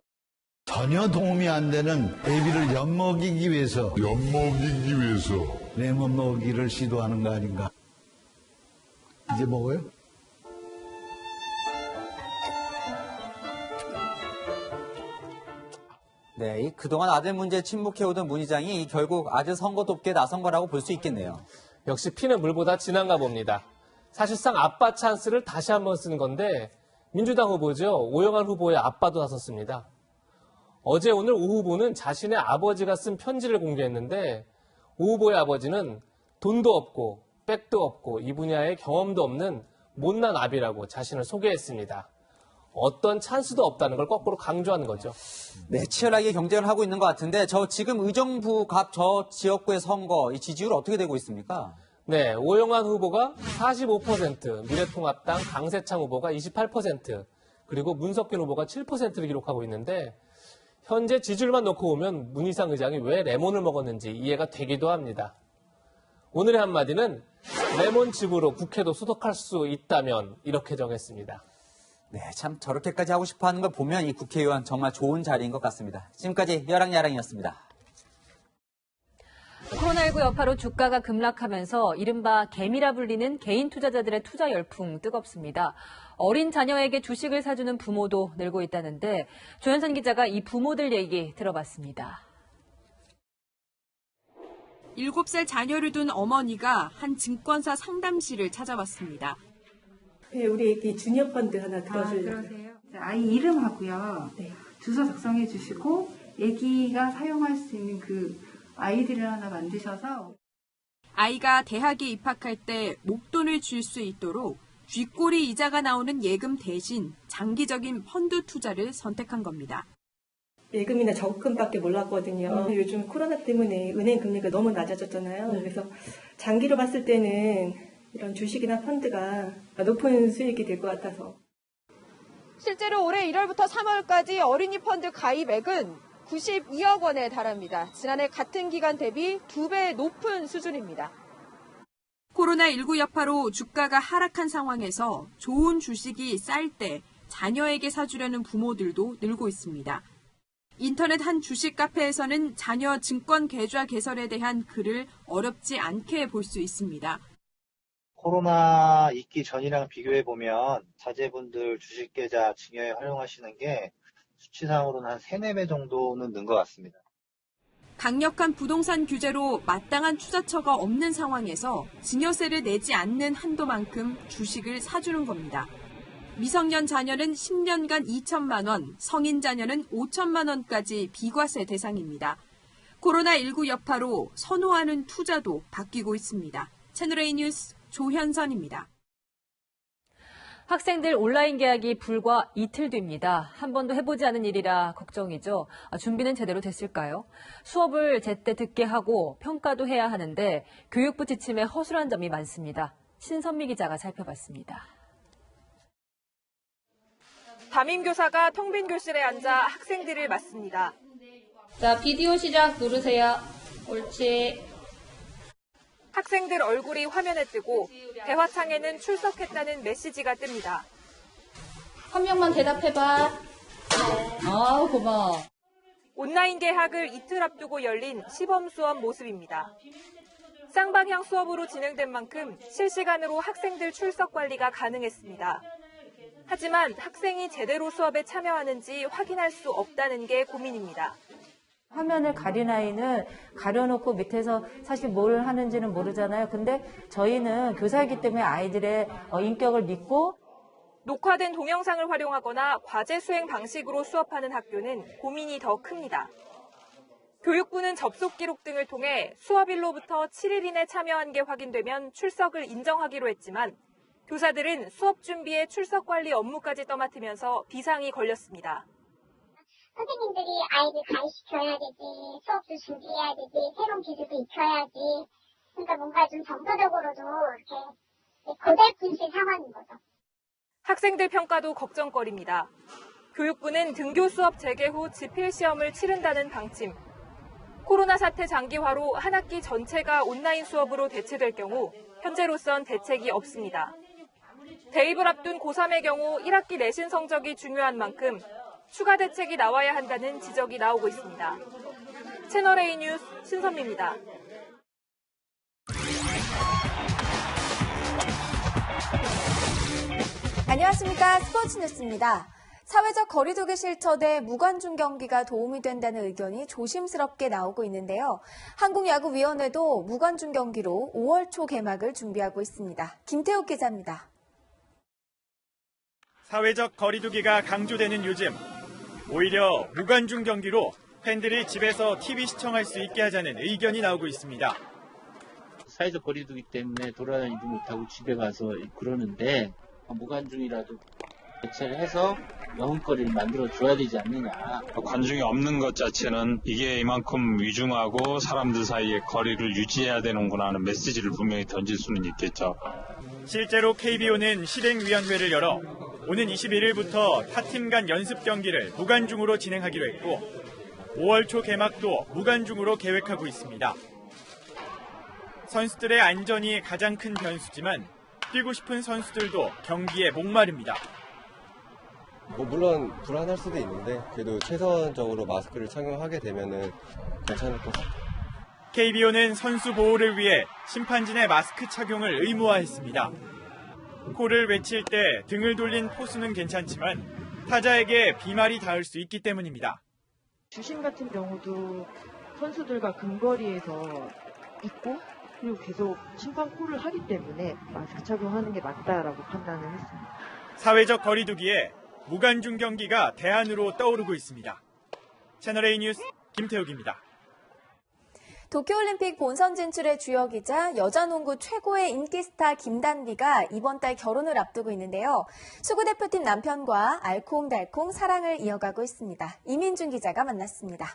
[SPEAKER 23] 전혀 도움이 안 되는 애비를 엿먹이기 위해서 레몬 먹이를 시도하는 거 아닌가. 이제 먹어요?
[SPEAKER 3] 네, 그동안 아들 문제에 침묵해오던 문 의장이 결국 아들 선거 돕기에 나선 거라고 볼 수 있겠네요.
[SPEAKER 18] 역시 피는 물보다 진한가 봅니다. 사실상 아빠 찬스를 다시 한번 쓰는 건데 민주당 후보죠. 오영환 후보의 아빠도 나섰습니다. 어제 오늘 오 후보는 자신의 아버지가 쓴 편지를 공개했는데 오 후보의 아버지는 돈도 없고 백도 없고 이 분야에 경험도 없는 못난 아비라고 자신을 소개했습니다. 어떤 찬스도 없다는 걸 거꾸로 강조하는 거죠.
[SPEAKER 3] 네, 치열하게 경쟁을 하고 있는 것 같은데 지금 의정부 각 저 지역구의 선거 이 지지율 어떻게 되고 있습니까?
[SPEAKER 18] 네, 오영환 후보가 45%, 미래통합당 강세창 후보가 28%, 그리고 문석균 후보가 7%를 기록하고 있는데 현재 지지율만 놓고 보면 문희상 의장이 왜 레몬을 먹었는지 이해가 되기도 합니다. 오늘의 한마디는 레몬즙으로 국회도 소독할 수 있다면 이렇게 정했습니다.
[SPEAKER 3] 네, 참 저렇게까지 하고 싶어 하는 걸 보면 이 국회의원 정말 좋은 자리인 것 같습니다. 지금까지 여랑야랑이었습니다.
[SPEAKER 7] 코로나19 여파로 주가가 급락하면서 이른바 개미라 불리는 개인 투자자들의 투자 열풍 뜨겁습니다. 어린 자녀에게 주식을 사주는 부모도 늘고 있다는데 조현선 기자가 이 부모들 얘기 들어봤습니다.
[SPEAKER 12] 7살 자녀를 둔 어머니가 한 증권사 상담실을 찾아왔습니다.
[SPEAKER 4] 네, 우리 애기 주니어 펀드 하나 들어주려고요.
[SPEAKER 8] 그러세요? 아이 이름하고요.
[SPEAKER 4] 네.
[SPEAKER 8] 주소 작성해 주시고 애기가 사용할 수 있는 그 아이디를 하나 만드셔서
[SPEAKER 12] 아이가 대학에 입학할 때 목돈을 줄 수 있도록 쥐꼬리 이자가 나오는 예금 대신 장기적인 펀드 투자를 선택한 겁니다.
[SPEAKER 4] 예금이나 적금밖에 몰랐거든요. 요즘 코로나 때문에 은행 금리가 너무 낮아졌잖아요. 그래서 장기로 봤을 때는 이런 주식이나 펀드가 높은 수익이 될 것 같아서.
[SPEAKER 9] 실제로 올해 1월부터 3월까지 어린이 펀드 가입액은 92억 원에 달합니다. 지난해 같은 기간 대비 2배 높은 수준입니다.
[SPEAKER 12] 코로나19 여파로 주가가 하락한 상황에서 좋은 주식이 쌀 때 자녀에게 사주려는 부모들도 늘고 있습니다. 인터넷 한 주식 카페에서는 자녀 증권 계좌 개설에 대한 글을 어렵지 않게 볼 수 있습니다.
[SPEAKER 24] 코로나 있기 전이랑 비교해보면 자제분들 주식계좌 증여에 활용하시는 게 수치상으로는 한 3, 4배 정도는 는 것 같습니다.
[SPEAKER 12] 강력한 부동산 규제로 마땅한 투자처가 없는 상황에서 증여세를 내지 않는 한도만큼 주식을 사주는 겁니다. 미성년 자녀는 10년간 2천만 원, 성인 자녀는 5천만 원까지 비과세 대상입니다. 코로나19 여파로 선호하는 투자도 바뀌고 있습니다. 채널A 뉴스 조현선입니다.
[SPEAKER 7] 학생들 온라인 개학이 불과 이틀 뒤입니다. 한 번도 해보지 않은 일이라 걱정이죠. 준비는 제대로 됐을까요? 수업을 제때 듣게 하고 평가도 해야 하는데 교육부 지침에 허술한 점이 많습니다. 신선미 기자가 살펴봤습니다.
[SPEAKER 9] 담임교사가 텅 빈 교실에 앉아 학생들을 맞습니다.
[SPEAKER 25] 자, 비디오 시작 누르세요. 옳지.
[SPEAKER 9] 학생들 얼굴이 화면에 뜨고 대화창에는 출석했다는 메시지가 뜹니다.
[SPEAKER 25] 한 명만 대답해봐. 아, 고마워.
[SPEAKER 9] 온라인 개학을 이틀 앞두고 열린 시범 수업 모습입니다. 쌍방향 수업으로 진행된 만큼 실시간으로 학생들 출석 관리가 가능했습니다. 하지만 학생이 제대로 수업에 참여하는지 확인할 수 없다는 게 고민입니다.
[SPEAKER 26] 화면을 가린 아이는 가려놓고 밑에서 사실 뭘 하는지는 모르잖아요. 근데 저희는 교사이기 때문에 아이들의 인격을 믿고
[SPEAKER 9] 녹화된 동영상을 활용하거나 과제 수행 방식으로 수업하는 학교는 고민이 더 큽니다. 교육부는 접속 기록 등을 통해 수업일로부터 7일 이내 참여한 게 확인되면 출석을 인정하기로 했지만 교사들은 수업 준비에 출석 관리 업무까지 떠맡으면서 비상이 걸렸습니다.
[SPEAKER 27] 선생님들이 아이들 가입시켜야 되지, 수업도 준비해야 되지, 새로운 기술도 익혀야지. 그러니까 뭔가 좀 정서적으로도 이렇게 고달픈실 상황인 거죠.
[SPEAKER 9] 학생들 평가도 걱정거리입니다. 교육부는 등교 수업 재개 후 지필시험을 치른다는 방침. 코로나 사태 장기화로 한 학기 전체가 온라인 수업으로 대체될 경우 현재로선 대책이 없습니다. 대입을 앞둔 고3의 경우 1학기 내신 성적이 중요한 만큼 추가 대책이 나와야 한다는 지적이 나오고 있습니다. 채널A 뉴스 신선미입니다.
[SPEAKER 2] 안녕하십니까. 스포츠 뉴스입니다. 사회적 거리두기 실천에 무관중 경기가 도움이 된다는 의견이 조심스럽게 나오고 있는데요. 한국야구위원회도 무관중 경기로 5월 초 개막을 준비하고 있습니다. 김태욱 기자입니다.
[SPEAKER 5] 사회적 거리두기가 강조되는 요즘 오히려 무관중 경기로 팬들이 집에서 TV 시청할 수 있게 하자는 의견이 나오고 있습니다.
[SPEAKER 10] 사회적 거리두기 때문에 돌아다니지 못하고 집에 가서 그러는데 무관중이라도 대체를 해서 여흥거리를 만들어줘야 되지 않느냐.
[SPEAKER 11] 관중이 없는 것 자체는 이게 이만큼 위중하고 사람들 사이에 거리를 유지해야 되는구나 하는 메시지를 분명히 던질 수는 있겠죠.
[SPEAKER 5] 실제로 KBO는 실행위원회를 열어 오는 21일부터 타팀 간 연습 경기를 무관중으로 진행하기로 했고 5월 초 개막도 무관중으로 계획하고 있습니다. 선수들의 안전이 가장 큰 변수지만 뛰고 싶은 선수들도 경기에 목마릅니다.
[SPEAKER 13] 물론 불안할 수도 있는데 그래도 최선적으로 마스크를 착용하게 되면은 괜찮을 것 같아요.
[SPEAKER 5] KBO는 선수 보호를 위해 심판진의 마스크 착용을 의무화했습니다. 코를 외칠 때 등을 돌린 포수는 괜찮지만 타자에게 비말이 닿을 수 있기 때문입니다.
[SPEAKER 14] 주심 같은 경우도 선수들과 근거리에서 있고 그리고 계속 심판 콜을 하기 때문에 마스크 착용하는 게 맞다라고 판단을 했습니다.
[SPEAKER 5] 사회적 거리두기에 무관중 경기가 대안으로 떠오르고 있습니다. 채널A 뉴스 김태욱입니다.
[SPEAKER 2] 도쿄올림픽 본선 진출의 주역이자 여자농구 최고의 인기 스타 김단비가 이번 달 결혼을 앞두고 있는데요. 축구대표팀 남편과 알콩달콩 사랑을 이어가고 있습니다. 이민준 기자가 만났습니다.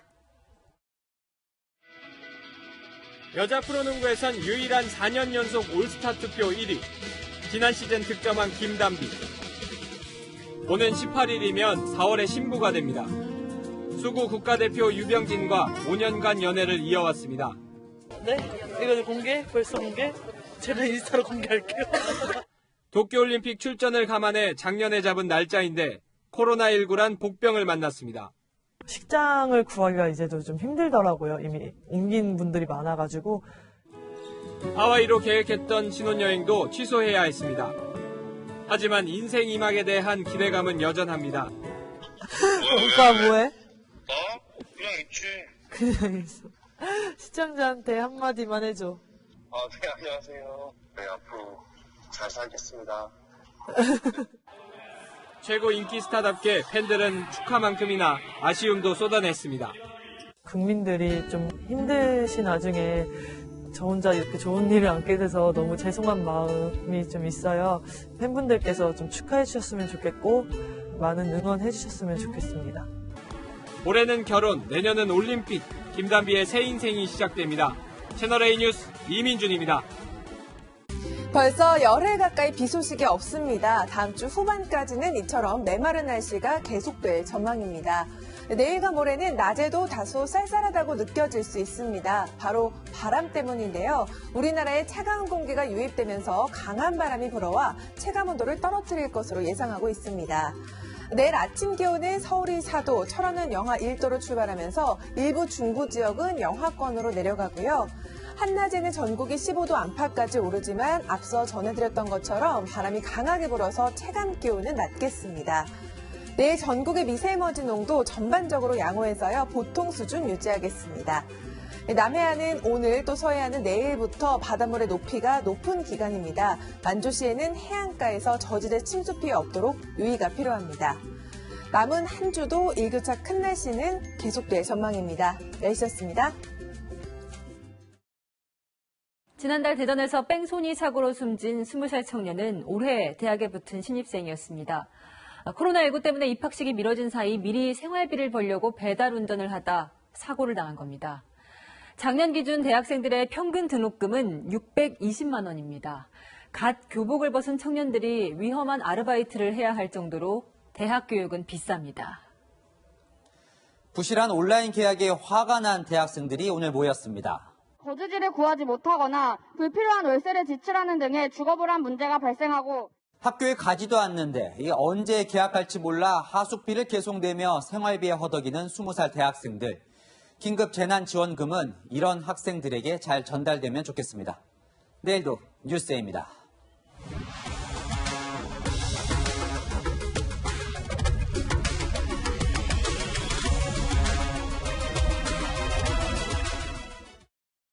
[SPEAKER 5] 여자 프로농구에선 유일한 4년 연속 올스타 투표 1위. 지난 시즌 득점한 김단비. 오는 18일이면 4월에 신부가 됩니다. 수구 국가대표 유병진과 5년간 연애를 이어왔습니다.
[SPEAKER 20] 네? 이거 공개? 벌써 공개? 제가 인스타로 공개할게요.
[SPEAKER 5] 도쿄올림픽 출전을 감안해 작년에 잡은 날짜인데 코로나19란 복병을 만났습니다.
[SPEAKER 20] 식장을 구하기가 이제도 좀 힘들더라고요. 이미 옮긴 분들이 많아가지고.
[SPEAKER 5] 하와이로 계획했던 신혼여행도 취소해야 했습니다. 하지만 인생 이막에 대한 기대감은 여전합니다.
[SPEAKER 20] 오빠 뭐해?
[SPEAKER 16] 그냥 있지.
[SPEAKER 20] 그냥 있어. 시청자한테 한마디만 해줘.
[SPEAKER 16] 네, 안녕하세요. 네, 앞으로 잘 살겠습니다.
[SPEAKER 5] 최고 인기 스타답게 팬들은 축하만큼이나 아쉬움도 쏟아냈습니다.
[SPEAKER 20] 국민들이 좀 힘드신 와중에 저 혼자 이렇게 좋은 일을 안게 돼서 너무 죄송한 마음이 좀 있어요. 팬분들께서 좀 축하해 주셨으면 좋겠고 많은 응원해 주셨으면 좋겠습니다.
[SPEAKER 5] 올해는 결혼, 내년은 올림픽. 김단비의 새 인생이 시작됩니다. 채널A 뉴스 이민준입니다.
[SPEAKER 22] 벌써 열흘 가까이 비 소식이 없습니다. 다음 주 후반까지는 이처럼 메마른 날씨가 계속될 전망입니다. 내일과 모레는 낮에도 다소 쌀쌀하다고 느껴질 수 있습니다. 바로 바람 때문인데요. 우리나라에 차가운 공기가 유입되면서 강한 바람이 불어와 체감온도를 떨어뜨릴 것으로 예상하고 있습니다. 내일 아침 기온은 서울이 4도, 철원은 영하 1도로 출발하면서 일부 중부 지역은 영하권으로 내려가고요. 한낮에는 전국이 15도 안팎까지 오르지만 앞서 전해드렸던 것처럼 바람이 강하게 불어서 체감 기온은 낮겠습니다. 내일 전국의 미세먼지 농도 전반적으로 양호해서요. 보통 수준 유지하겠습니다. 남해안은 오늘 또 서해안은 내일부터 바닷물의 높이가 높은 기간입니다. 만조시에는 해안가에서 저지대 침수 피해 없도록 유의가 필요합니다. 남은 한 주도 일교차 큰 날씨는 계속될 전망입니다. 날씨였습니다.
[SPEAKER 7] 지난달 대전에서 뺑소니 사고로 숨진 20살 청년은 올해 대학에 붙은 신입생이었습니다. 코로나19 때문에 입학식이 미뤄진 사이 미리 생활비를 벌려고 배달 운전을 하다 사고를 당한 겁니다. 작년 기준 대학생들의 평균 등록금은 620만 원입니다. 갓 교복을 벗은 청년들이 위험한 아르바이트를 해야 할 정도로 대학 교육은 비쌉니다.
[SPEAKER 3] 부실한 온라인 계약에 화가 난 대학생들이 오늘 모였습니다.
[SPEAKER 28] 거주지를 구하지 못하거나 불필요한 월세를 지출하는 등의 주거불안 문제가 발생하고
[SPEAKER 3] 학교에 가지도 않는데 이게 언제 개학할지 몰라 하숙비를 계속내며 생활비에 허덕이는 20살 대학생들. 긴급 재난지원금은 이런 학생들에게 잘 전달되면 좋겠습니다. 내일도 뉴스데이입니다.